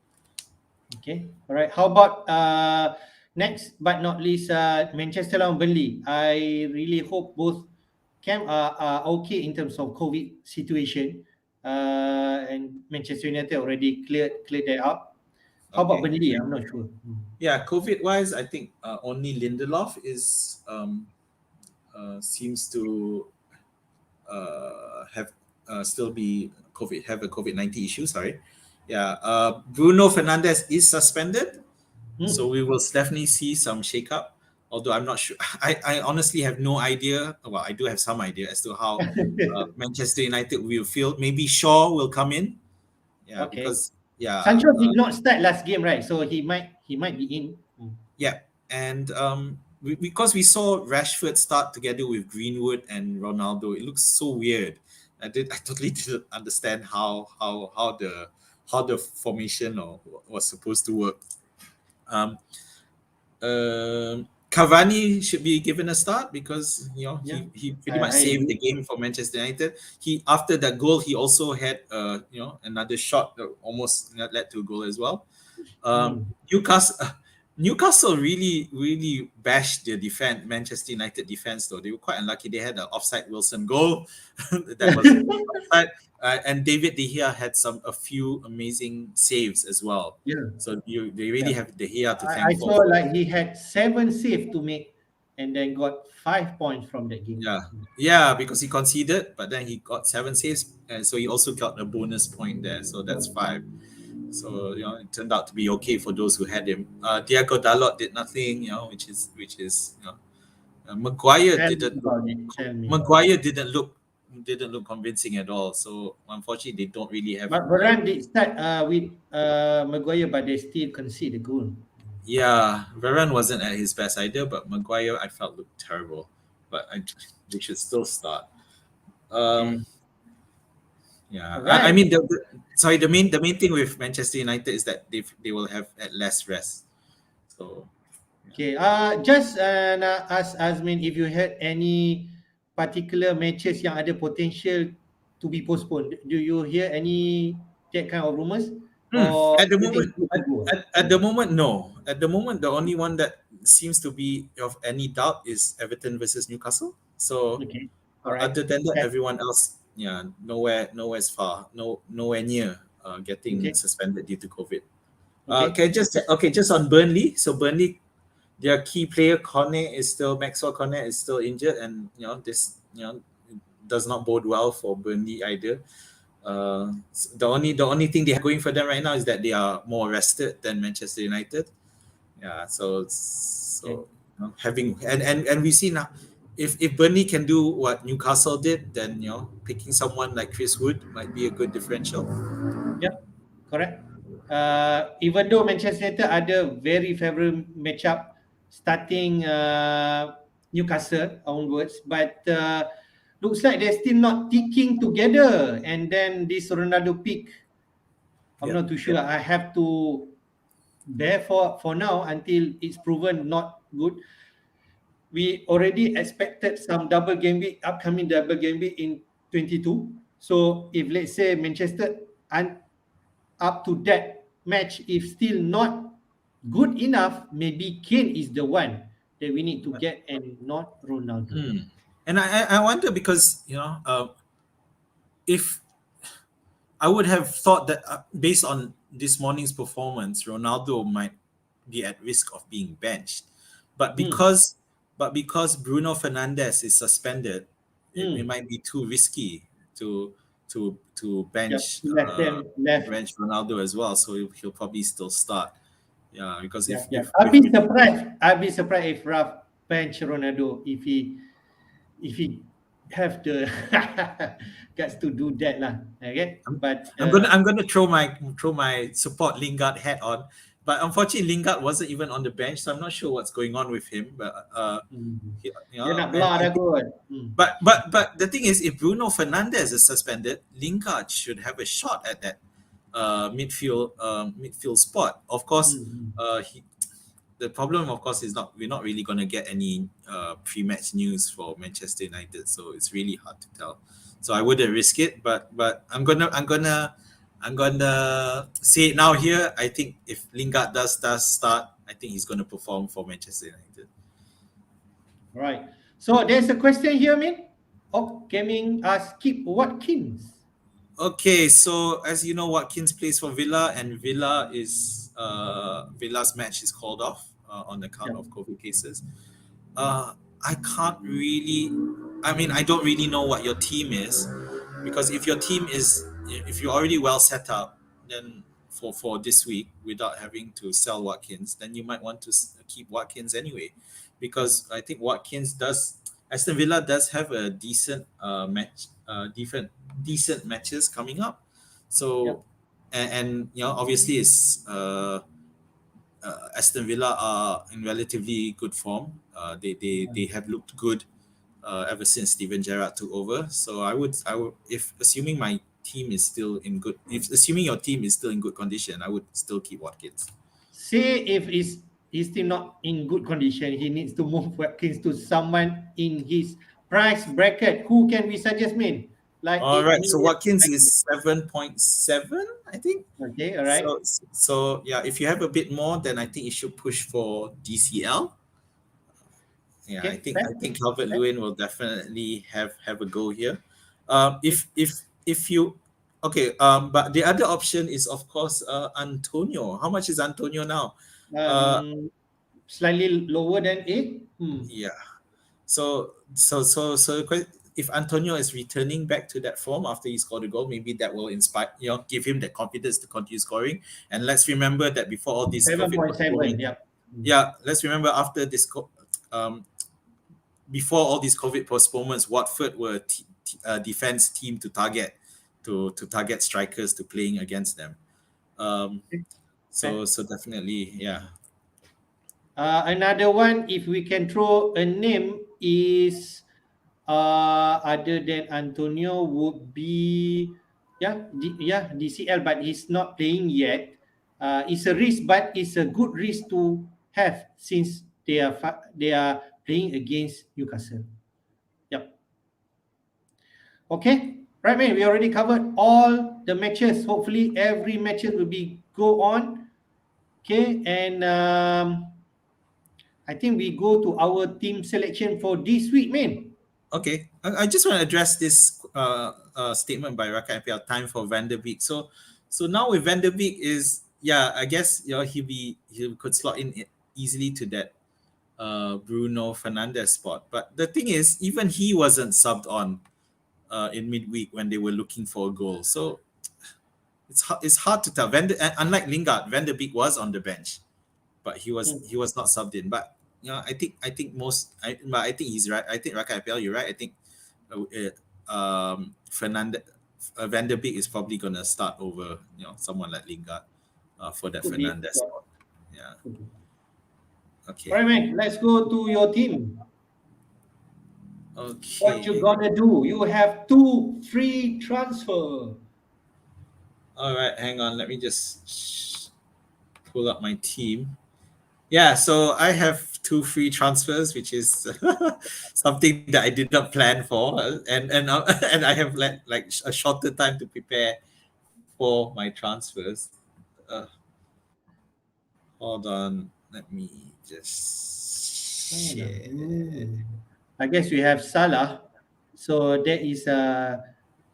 Okay, all right. How about next but not least, Manchester and Burnley? I really hope both camp are okay in terms of COVID situation, and Manchester United already cleared that up. How about Burnley? I'm not sure. Yeah, COVID-wise, I think only Lindelof seems to have still be have a COVID-19 issue. Sorry. Yeah. Bruno Fernandes is suspended, so we will definitely see some shake-up. Although I'm not sure. I honestly have no idea. Well, I do have some idea as to how Manchester United will feel. Maybe Shaw will come in. Yeah, because Sancho did not start last game, right? So he might be in. Yeah, and because we saw Rashford start together with Greenwood and Ronaldo, it looks so weird. I totally didn't understand how the formation was supposed to work. Cavani should be given a start, because he pretty much saved the game for Manchester United. He, after that goal, he also had another shot that almost led to a goal as well. Newcastle really bashed the Manchester United defense, though. They were quite unlucky. They had an offside Wilson goal that was offside, and David De Gea had a few amazing saves as well. Yeah. So they really have De Gea to thank I for. saw like he had 7 saves to make, and then got 5 points from that game. Yeah, because he conceded, but then he got 7 saves, and so he also got a bonus point there. So that's 5. So it turned out to be okay for those who had him. Diego Dalot did nothing, which is Maguire didn't look convincing at all. So unfortunately, they don't really have. But Varane did start with Maguire, but they still concede the goal. Yeah, Varane wasn't at his best either, but Maguire I felt looked terrible. But they should still start. Yeah, right. I mean, the main thing with Manchester United is that they will have at less rest. So. Okay. Just ask Azmin if you had any particular matches yang ada potential to be postponed. Do you hear any that kind of rumors? At the moment, no. At the moment, the only one that seems to be of any doubt is Everton versus Newcastle. So, other than that, everyone else nowhere's far, nowhere near getting suspended due to COVID. Just on Burnley. So Burnley, their key player Maxwell Cornet is still injured, and this does not bode well for Burnley either. The only thing they have going for them right now is that they are more rested than Manchester United. Yeah, so having and we see now, if Burnley can do what Newcastle did, then picking someone like Chris Wood might be a good differential. Yep, correct. Even though Manchester United ada very favourable matchup starting Newcastle onwards, but looks like they're still not ticking together. And then this Ronaldo pick, I'm not too sure. I have to bear for now until it's proven not good. We already expected some upcoming double game week in 22. So if let's say Manchester up to that match, if still not good enough, maybe Kane is the one that we need to get and not Ronaldo. And I wonder because if I would have thought that based on this morning's performance, Ronaldo might be at risk of being benched, but because Bruno Fernandes is suspended, it might be too risky to bench bench Ronaldo as well. So he'll probably still start. Yeah, because I'd be surprised if Raf bench Ronaldo if he have the guts to do that lah. Okay, but I'm gonna throw my support Lingard hat on, but unfortunately Lingard wasn't even on the bench, so I'm not sure what's going on with him. But but the thing is, if Bruno Fernandes is suspended, Lingard should have a shot at that midfield spot. Of course, the problem, of course, is we're not really going to get any pre-match news for Manchester United, so it's really hard to tell. So I wouldn't risk it, but I'm gonna say it now here. I think if Lingard does start, I think he's going to perform for Manchester United. Right. So there's a question here, man. Gaming Skip Watkins. Okay, so as you know, Watkins plays for Villa, and Villa's match is called off on account of COVID cases. I don't really know what your team is, because if you're already well set up, then for this week without having to sell Watkins, then you might want to keep Watkins anyway, because I think Aston Villa does have a decent decent matches coming up. So and obviously it's Aston Villa are in relatively good form. They have looked good ever since Steven Gerrard took over. So I would assuming your team is still in good condition, I would still keep Watkins. Say if he's still not in good condition, he needs to move Watkins to someone in his price bracket. Who can we suggest, man? All right, so Watkins is 7.7, I think. Okay, all right. So yeah, if you have a bit more, then I think you should push for DCL. Yeah, okay, I think Calvert-Lewin will definitely have a go here. But the other option is of course Antonio. How much is Antonio now? Slightly lower than 8. Yeah. So if Antonio is returning back to that form after he scored a goal, maybe that will inspire, give him the confidence to continue scoring. And let's remember that before all these 7.7, let's remember after this before all these COVID postponements, Watford were a defense team to target strikers to playing against them. So definitely, yeah. Another one, if we can throw a name, is other than Antonio, would be DCL, but he's not playing yet. It's a risk, but it's a good risk to have since they are playing against Newcastle. Yep. Okay, right, man. We already covered all the matches. Hopefully, every matches will go on. Okay, and I think we go to our team selection for this week, man. Okay, I just want to address this statement by Raka FPL, time for Van der Beek. So now with Van der Beek is, I guess he could slot in easily to that Bruno Fernandes spot. But the thing is, even he wasn't subbed on in midweek when they were looking for a goal. So it's hard to tell. Unlike Lingard, Van der Beek was on the bench, but he was not subbed in. But I think he's right. I think Raka FPL, you're right. I think Fernandez, Van der Beek is probably gonna start over someone like Lingard for that Fernandez spot. Yeah. Okay. All right, man. Let's go to your team. Okay. What you gonna do? You have 2 free transfer. All right, hang on. Let me just pull up my team. Yeah, so I have 2 free transfers, which is something that I did not plan for, and and I have like a shorter time to prepare for my transfers. Hold on, let me just share. I guess we have Salah, so that is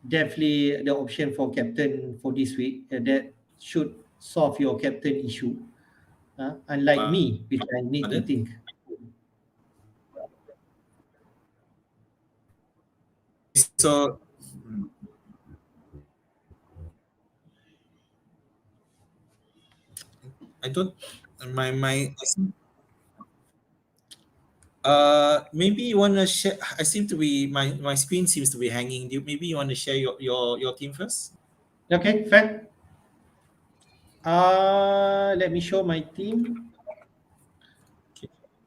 definitely the option for captain for this week. That should solve your captain issue. Unlike me, which I need to think. So I don't my maybe you want to share. I seem to be my screen seems to be hanging. Maybe you want to share your team first? Okay, fair. Let me show my team.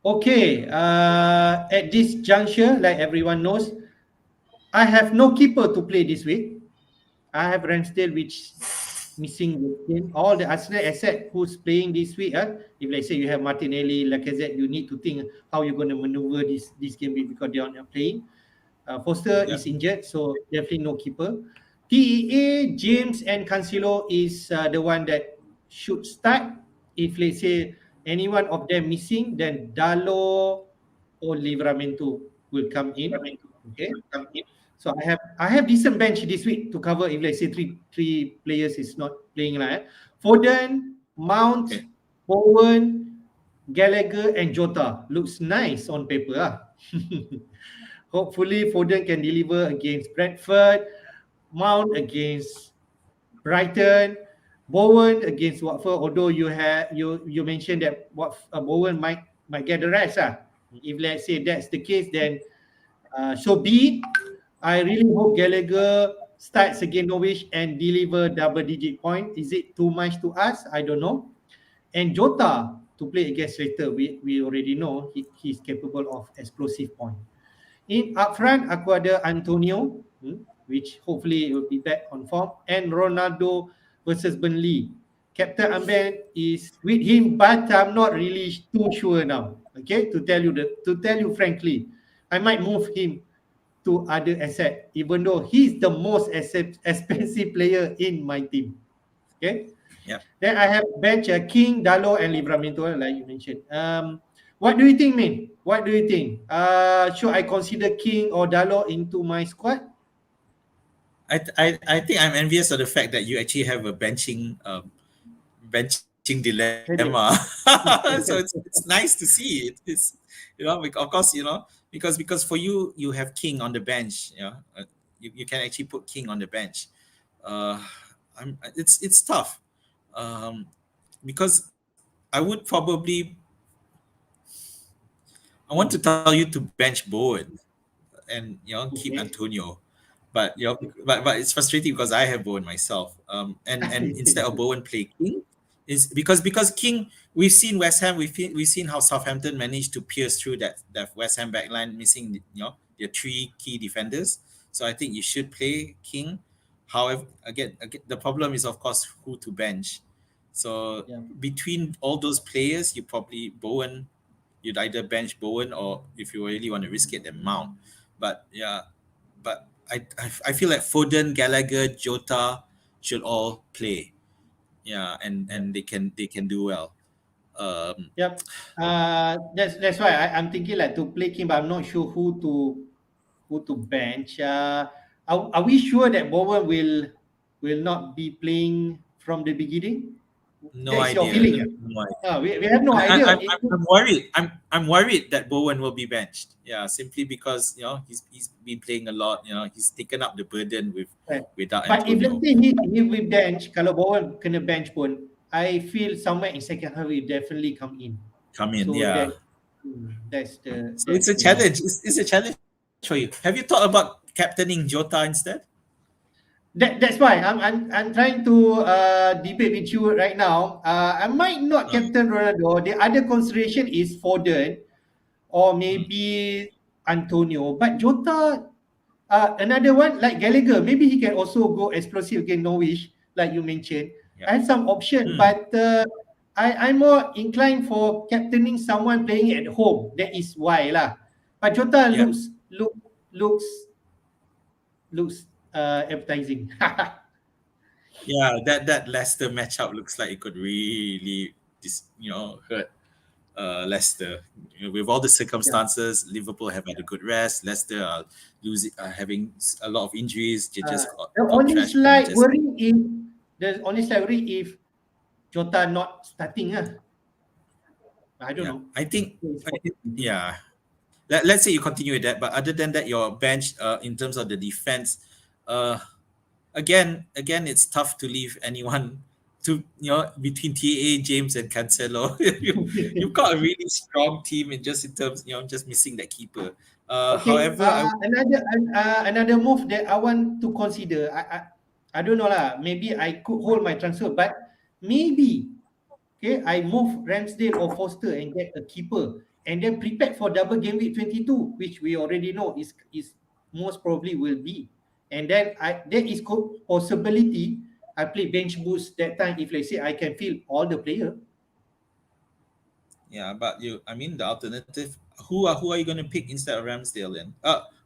Okay, at this juncture, like everyone knows, I have no keeper to play this week. I have Ramsdale, which missing the game. All the Arsenal asset who's playing this week. If let's say you have Martinelli, Lacazette, you need to think how you're going to maneuver this game week because they are not playing. Foster is injured, so definitely no keeper. TEA, James and Cancelo is the one that should start. If let's say any one of them missing, then Dalo or Livramento will come in. Okay. So I have decent bench this week to cover if let's say three players is not playing like Foden, Mount, Bowen, Gallagher and Jota looks nice on paper. Hopefully Foden can deliver against Brentford, Mount against Brighton, Bowen against Watford. Although you mentioned that Bowen might get the rest. If let's say that's the case, then so be it. I really hope Gallagher starts against Norwich and deliver double-digit point. Is it too much to ask? I don't know. And Jota to play against Slater, we already know he's capable of explosive point. In up front, aku ada Antonio, which hopefully will be back on form, and Ronaldo versus Burnley. Captain Amben is with him, but I'm not really too sure now. Okay, to tell you frankly, I might move him to other asset, even though he's the most expensive player in my team. Okay. Yeah. Then I have bench King, Dalo, and Livramento, like you mentioned. What do you think, man? What do you think? Should I consider King or Dalo into my squad? I think I'm envious of the fact that you actually have a benching dilemma. So it's nice to see it. It's of course because for you have King on the bench. You can actually put King on the bench. It's tough because I would probably I want to tell you to bench Bowen and keep Antonio, but but it's frustrating because I have Bowen myself. And instead of Bowen play King, is because King, we've seen West Ham, we've seen how Southampton managed to pierce through that West Ham backline, missing their 3 key defenders. So I think you should play King. However, again, the problem is of course who to bench. So between all those players, you'd either bench Bowen or if you really want to risk it, then Mount. But I feel like Foden, Gallagher, Jota should all play. Yeah, and they can do well. Yep. That's why I'm thinking like to play King, but I'm not sure who to bench. Are we sure that Bowen will not be playing from the beginning? No That is your idea. feeling. No idea. We have no idea. I'm worried. I'm worried that Bowen will be benched. Yeah, simply because he's been playing a lot. He's taken up the burden without But if let's Antonio. say he will bench, kalau Bowen kena bench pun, I feel somewhere in second half he definitely come in. Come in, So yeah. that's the. So it's a challenge. It's a challenge for you. Have you thought about captaining Jota instead? That's why I'm trying to debate with you right now. I might not captain Ronaldo. The other consideration is Foden or maybe Antonio. But Jota, another one like Gallagher, maybe he can also go explosive against Norwich, like you mentioned. Yeah. I have some option, but I'm more inclined for captaining someone playing at home. That is why lah. But Jota Yeah. looks appetizing. Yeah, that Leicester matchup looks like it could really hurt Leicester. With all the circumstances, Liverpool have had a good rest. Leicester are having a lot of injuries. They just The only slight worry if Jota not starting. I don't know. I think, yeah. Let's say you continue with that, but other than that, your bench in terms of the defense, again, it's tough to leave anyone between TAA, James, and Cancelo. You've got a really strong team in terms, just missing that keeper. However, another move that I want to consider. I don't know lah. Maybe I could hold my transfer, but maybe I move Ramsdale or Foster and get a keeper, and then prepare for double game week 22, which we already know is most probably will be. And then there is possibility I play bench boost that time if let's say I can field all the player. Yeah, but the alternative. Who are you going to pick instead of Ramsdale then?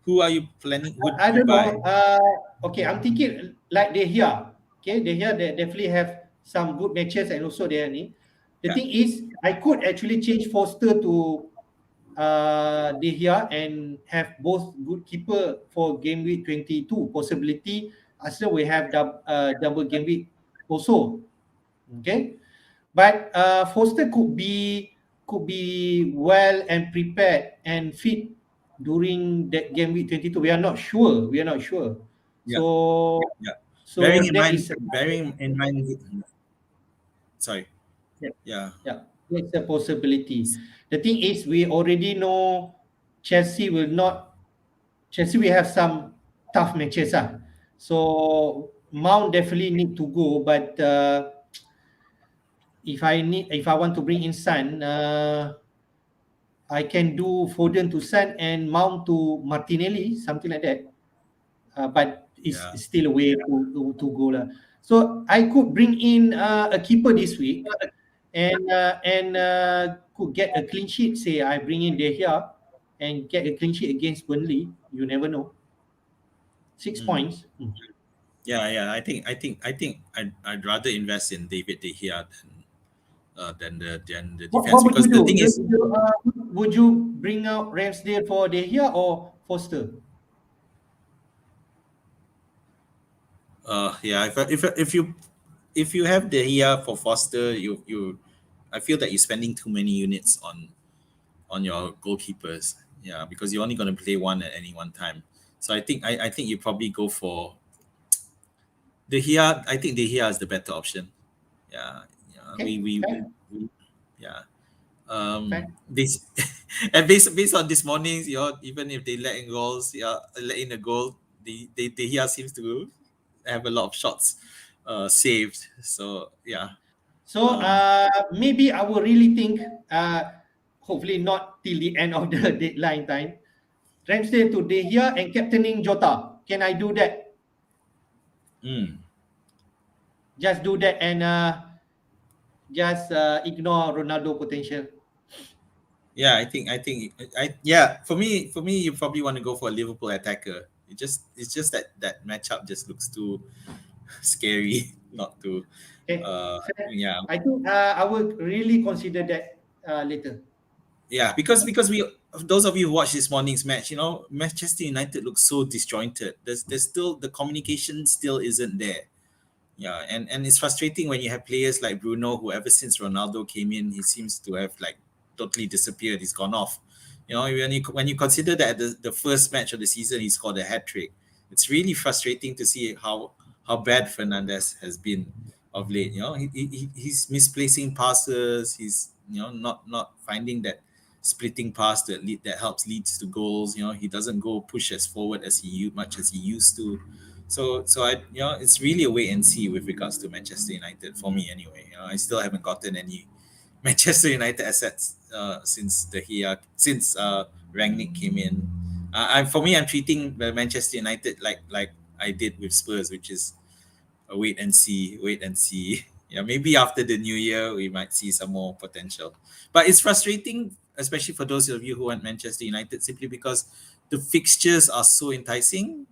Who are you planning? I don't know. I'm thinking like De Gea. Okay, De Gea they definitely have some good matches and also they are need. The thing is, I could actually change Foster to De Gea and have both good keeper for game week 22 possibility. Arsenal we have double game week also. Okay, but Foster could be well and prepared and fit during that game week 22. We are not sure. Yeah. So bearing in mind. Sorry. Yeah. It's a possibility. The thing is, we already know Chelsea will have some tough matches. So Mount definitely need to go, but if I want to bring in Son, I can do Foden to Son and Mount to Martinelli, something like that. But it's still a way to go lah. So I could bring in a keeper this week, and could get a clean sheet. Say I bring in De Gea and get a clean sheet against Burnley. You never know. 6 points. Yeah. I think I'd rather invest in David De Gea than the defense. What would because you do? The thing is, would you bring out Ramsdale for De Gea or Foster? If you have De Gea for Foster, I feel that you're spending too many units on your goalkeepers. Yeah, because you're only going to play one at any one time. So I think you probably go for De Gea. I think De Gea is the better option. Yeah. Based on this morning's, even if they let in goals, let in a goal, De Gea seems to have a lot of shots saved. So yeah. So maybe I will really think, hopefully not till the end of the deadline time, Ramsdale to De Gea and captaining Jota. Can I do that? Just do that and just ignore Ronaldo potential. Yeah, for me, you probably want to go for a Liverpool attacker. It's just that matchup just looks too scary not to. I think I will really consider that later. Yeah, because we those of you who watch this morning's match, Manchester United looks so disjointed. There's still the communication still isn't there. Yeah, and it's frustrating when you have players like Bruno, who ever since Ronaldo came in, he seems to have like totally disappeared. He's gone off. When you consider that the first match of the season he scored a hat trick, it's really frustrating to see how bad Fernandes has been of late. He's misplacing passes. He's not finding that splitting pass that helps leads to goals. He doesn't go push as forward as much as he used to. So I it's really a wait and see with regards to Manchester United for me anyway. I still haven't gotten any Manchester United assets since Rangnick came in. For me, I'm treating Manchester United like I did with Spurs, which is a wait and see. Yeah, maybe after the new year we might see some more potential. But it's frustrating, especially for those of you who want Manchester United, simply because the fixtures are so enticing.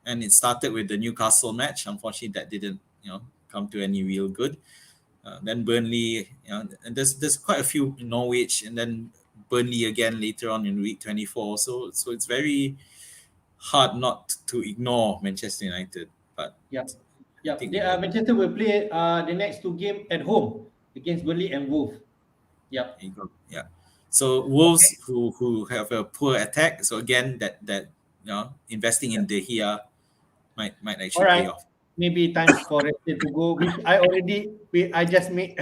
And it started with the Newcastle match. Unfortunately, that didn't, come to any real good. Then Burnley, and there's quite a few in Norwich, and then Burnley again later on in week 24. So it's very hard not to ignore Manchester United. But Manchester will play the next two games at home against Burnley and Wolves. Yeah. So Wolves who have a poor attack. So again, that investing in De Gea might actually pay off. Maybe time for Rashford to go. Which I just made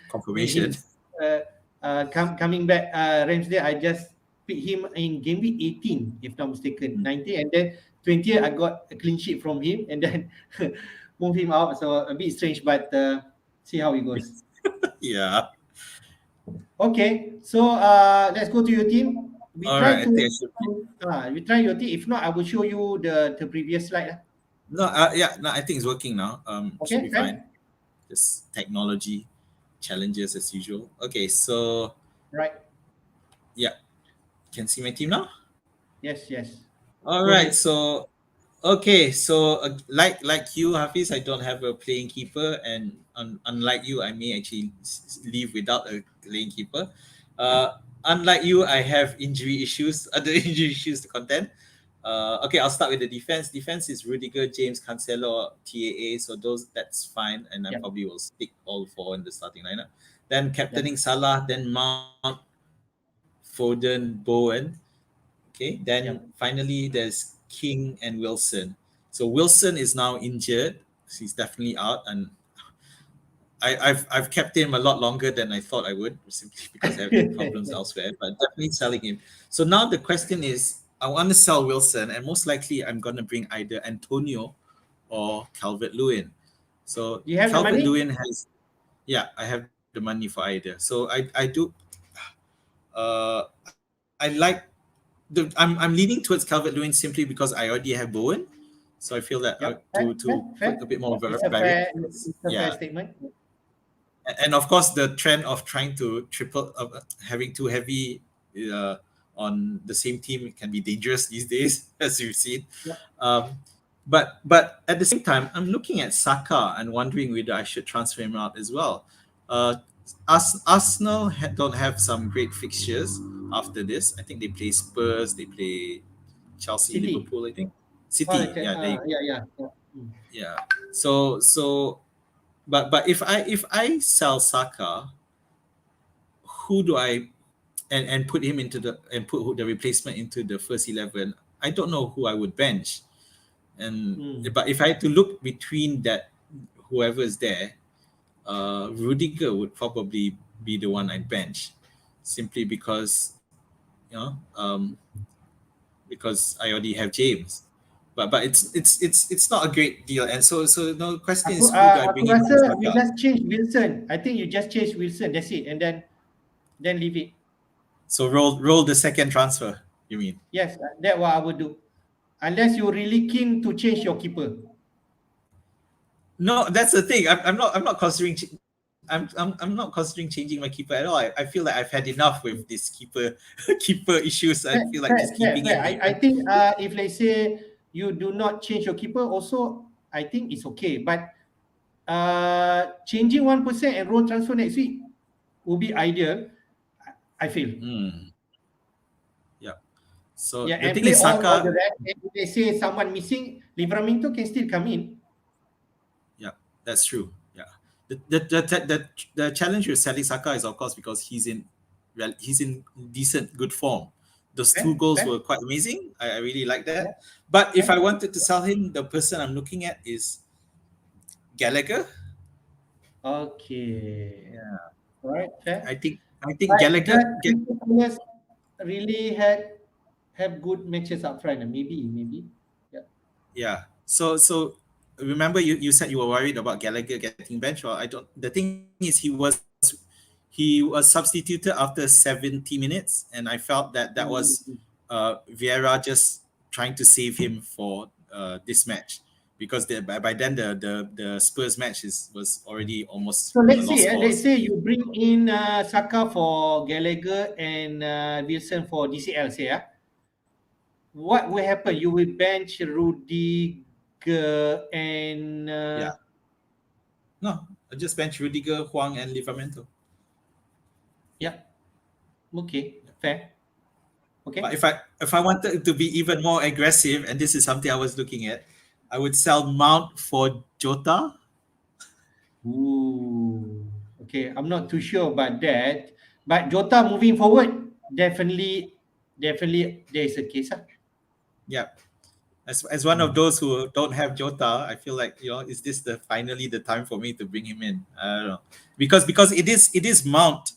confirmation. Coming back Ramsdale, I just picked him in game week 18, if not mistaken, 19, and then 20. I got a clean sheet from him, and then move him out. So a bit strange, but see how it goes. Yeah. Okay, so let's go to your team. We try your team. If not, I will show you the previous slide. No, I think it's working now. Should be fine. Just technology challenges as usual. Okay, so right. Yeah, can see my team now. Yes. All right, so okay, so like you, Hafiz, I don't have a playing keeper, and unlike you, I may actually leave without a playing keeper. Unlike you, I have other injury issues to contend. Okay, I'll start with the defense. Defense is Rudiger, James, Cancelo, TAA, so that's fine, and I probably will stick all four in the starting lineup. Then captaining Salah, then Mount, Foden, Bowen. Okay, then finally there's King and Wilson. So Wilson is now injured. He's definitely out, and I've kept him a lot longer than I thought I would, simply because I have problems elsewhere. But definitely selling him. So now the question is, I want to sell Wilson, and most likely I'm going to bring either Antonio or Calvert-Lewin. So Calvert-Lewin has, I have the money for either. So I do. I like. I'm leaning towards Calvert-Lewin simply because I already have Bowen, so I feel that to put a bit more variety. It's a fair statement. And of course, the trend of trying to having too heavy on the same team can be dangerous these days, as you've seen. But at the same time, I'm looking at Saka and wondering whether I should transfer him out as well. Arsenal don't have some great fixtures after this. I think they play Spurs, they play Chelsea, City. Liverpool, I think. City, yeah. So but if I sell Saka, who do I and put him into put the replacement into the first 11? I don't know who I would bench. But if I had to look between that, whoever is there, Rudiger would probably be the one I'd bench, simply because because I already have James. But it's not a great deal, and so no question is who do I bring in? We just change Wilson. I think you just change Wilson. That's it, and then leave it. So roll the second transfer. You mean? Yes, that's what I would do, unless you're really keen to change your keeper. No, that's the thing. I'm not considering. I'm not considering changing my keeper at all. I feel like I've had enough with this keeper issues. I feel like just keeping it. I think if let's say you do not change your keeper, also I think it's okay. But changing 1% and roll transfer next week will be ideal. I feel. Yeah. So Yeah, the and thing play is, all Saka. the rest. And if they say someone missing, Livramento can still come in. Yeah, that's true. Yeah. The challenge with selling Saka is, of course, because he's in decent good form. Those two goals were quite amazing. I really like that. Yeah. But if I wanted to sell him, the person I'm looking at is Gallagher. Okay. Yeah. All right, fair. I think But Gallagher. that Crystal Palace really have good matches up front. Maybe. Yeah. Yeah. So remember you said you were worried about Gallagher getting benched. Well, I don't. The thing is, he was substituted after 70 minutes, and I felt that was Mm. Vieira just trying to save him for this match, because by then the Spurs match was already almost So a lost let's cause. say you bring in Saka for Gallagher and Wilson for DCL. Say, what will happen? You will bench Rudiger and Yeah. No, I just bench Rudiger, Huang, and Livramento. yeah. Okay, fair. But Okay. if I wanted to be even more aggressive, and this is something I was looking at, I would sell Mount for Jota. Ooh. Okay, I'm not too sure about that. But Jota moving forward, definitely there is a case. Yeah. As one of those who don't have Jota, I feel like, is this finally the time for me to bring him in? I don't know, because it is Mount.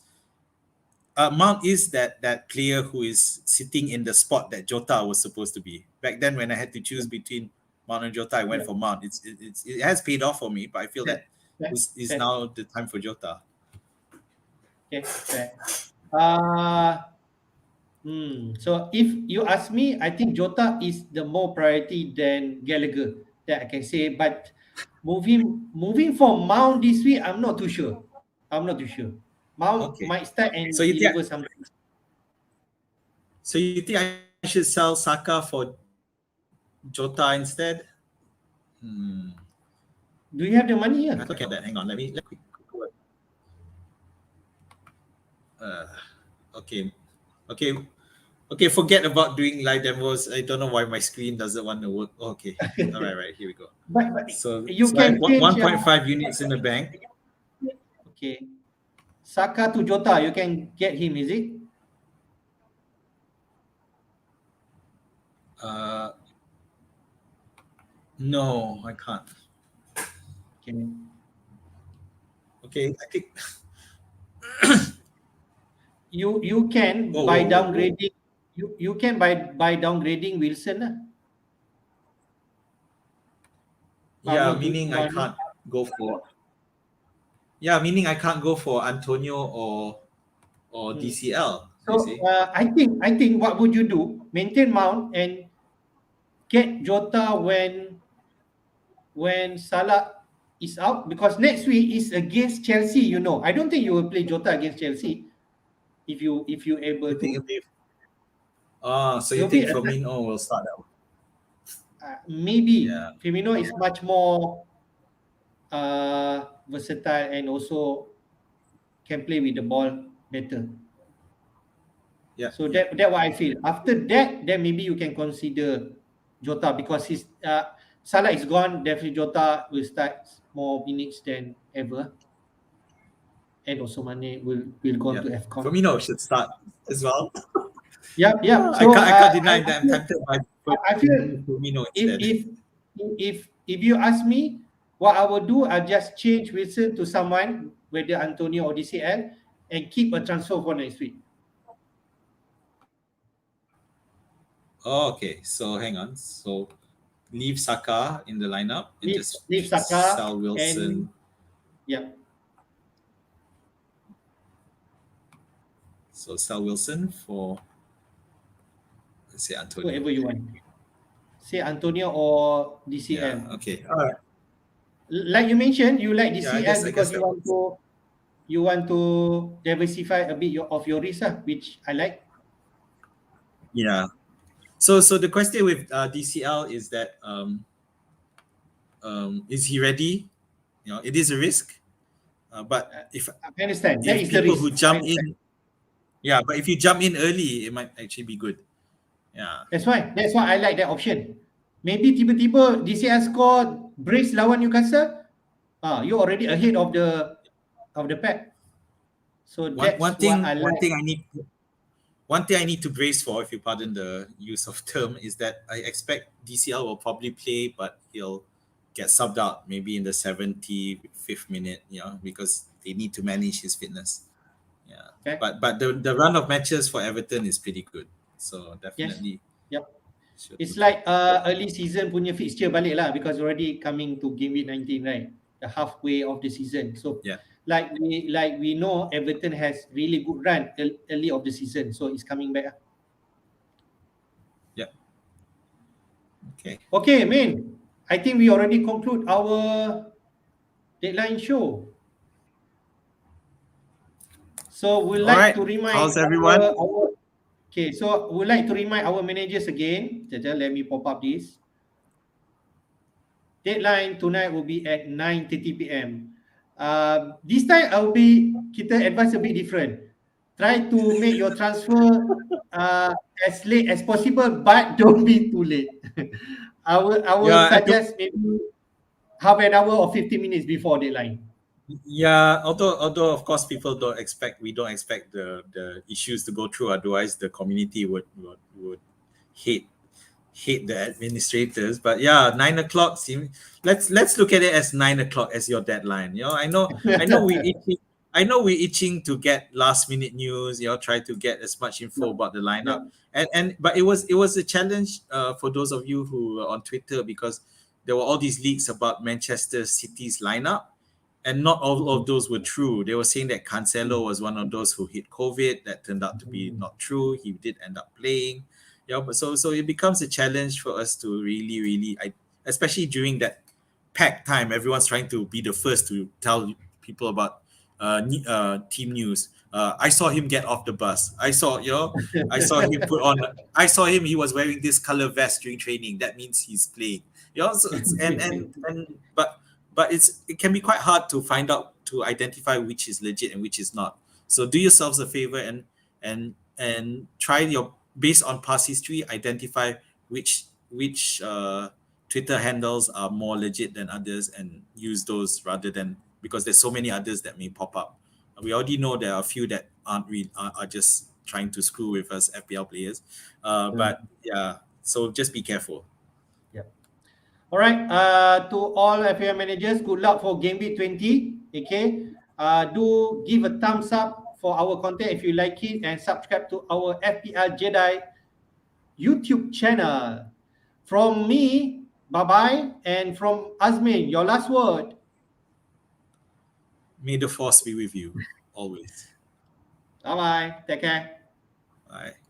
Mount is that player who is sitting in the spot that Jota was supposed to be. Back then, when I had to choose between Mount and Jota, I went Yeah. for Mount. It has paid off for me, but I feel Fair. that Fair. is Fair. now the time for Jota. Okay, fair. Uh, so if you ask me, I think Jota is the more priority than Gallagher, that I can say. But moving for Mount this week, I'm not too sure. Mount Okay. might start So and you think deliver something. so you think I should sell Saka for Jota instead? Hmm. Do you have the money I here? thought I had that. Hang on. Let me quick word. Uh, okay. Okay. Okay. Forget about doing live demos. I don't know why my screen doesn't want to work. Okay. All right. Right. Here we go. But So you I have can change. 1.5 units in the bank. Okay, Saka to Jota, you can get him, is it? Uh, no, I can't. Okay. Okay. I think. You can Oh, by oh, oh, oh. downgrading. You can by downgrading Wilson lah. Yeah. Power to Meaning I money. can't go for. Yeah. Meaning I can't go for Antonio or Hmm. DCL. You So see. I think what would you do? Maintain Mount and get Jota when Salah is out, because next week is against Chelsea. I don't think you will play Jota against Chelsea if you able You think to. it'll be? So It you will be think a, Firmino will start out? maybe Yeah. Firmino is much more versatile and also can play with the ball better. Yeah. So Yeah. that what I feel. After that, then maybe you can consider Jota, because his Salah is gone. Definitely Jota will start more minutes than ever, and also Mane will go on Yeah. to AFCON. Firmino should start as well. Yep. I So can't I can't I deny that I'm feel tempted by I feel Firmino if instead. if if you ask me, what I will do, I'll just change Wilson to someone, whether Antonio or DCL, and keep a transfer for next week. Oh, okay. So hang on. So leave Saka in the lineup and just Leave Saka sell and Wilson. yeah, So sell Wilson for, let's say, Antonio. whoever you want. Say Antonio or Yeah. DCL. Okay. All right. Like you mentioned, you like Yeah. I DCL guess because that works. you want to diversify a bit of your risk, which I like. Yeah. So the question with DCL is that is he ready? It is a risk. But I understand. That if is the people risk. who I jump understand. in, Yeah, but if you jump in early, it might actually be good. Yeah. That's why I like that option. Maybe tiba-tiba DCL score brace lawan Newcastle, you already ahead of the pack. So that's what I like. One thing I need to brace for, if you pardon the use of term, is that I expect DCL will probably play, but he'll get subbed out maybe in the 75th minute, because they need to manage his fitness. Yeah. Okay. But the run of matches for Everton is pretty good. So definitely. Yes. Yep. It's like early season punya fixture balik lah, because already coming to game week 19, right? The halfway of the season. So Yeah. like we know Everton has really good run early of the season, so it's coming back. Yeah. Okay. Okay, Min. I think we already conclude our deadline show. So we'd like Alright. to remind How's everyone? Okay, so we'd like to remind our managers again. Let me pop up this. Deadline tonight will be at 9:30 p.m. This time kita advise a bit different. Try to make your transfer as late as possible, but don't be too late. I will suggest maybe half an hour or 50 minutes before deadline. Yeah, although of course we don't expect the issues to go through, otherwise the community would hate the administrators. But yeah, 9 o'clock let's look at it as 9 o'clock as your deadline. I know we're itching to get last minute news, try to get as much info about the lineup. But it was a challenge for those of you who were on Twitter, because there were all these leaks about Manchester City's lineup. And not all of those were true. They were saying that Cancelo was one of those who hit COVID. That turned out to be not true. He did end up playing. But so it becomes a challenge for us to really, especially during that pack time. Everyone's trying to be the first to tell people about team news. I saw him get off the bus. I saw him put on. I saw him. He was wearing this color vest during training. That means he's playing. So it's but it can be quite hard to find out, to identify which is legit and which is not. So do yourselves a favor and try based on past history, identify which Twitter handles are more legit than others, and use those rather than, because there's so many others that may pop up. We already know there are a few that are just trying to screw with us FPL players. But yeah, so just be careful. All right, to all FPL managers, good luck for game week 20. Okay, do give a thumbs up for our content if you like it, and subscribe to our FPL Jedi YouTube channel. From me, bye-bye, and from Azmin, your last word. May the force be with you always. Bye-bye. Take care. Bye.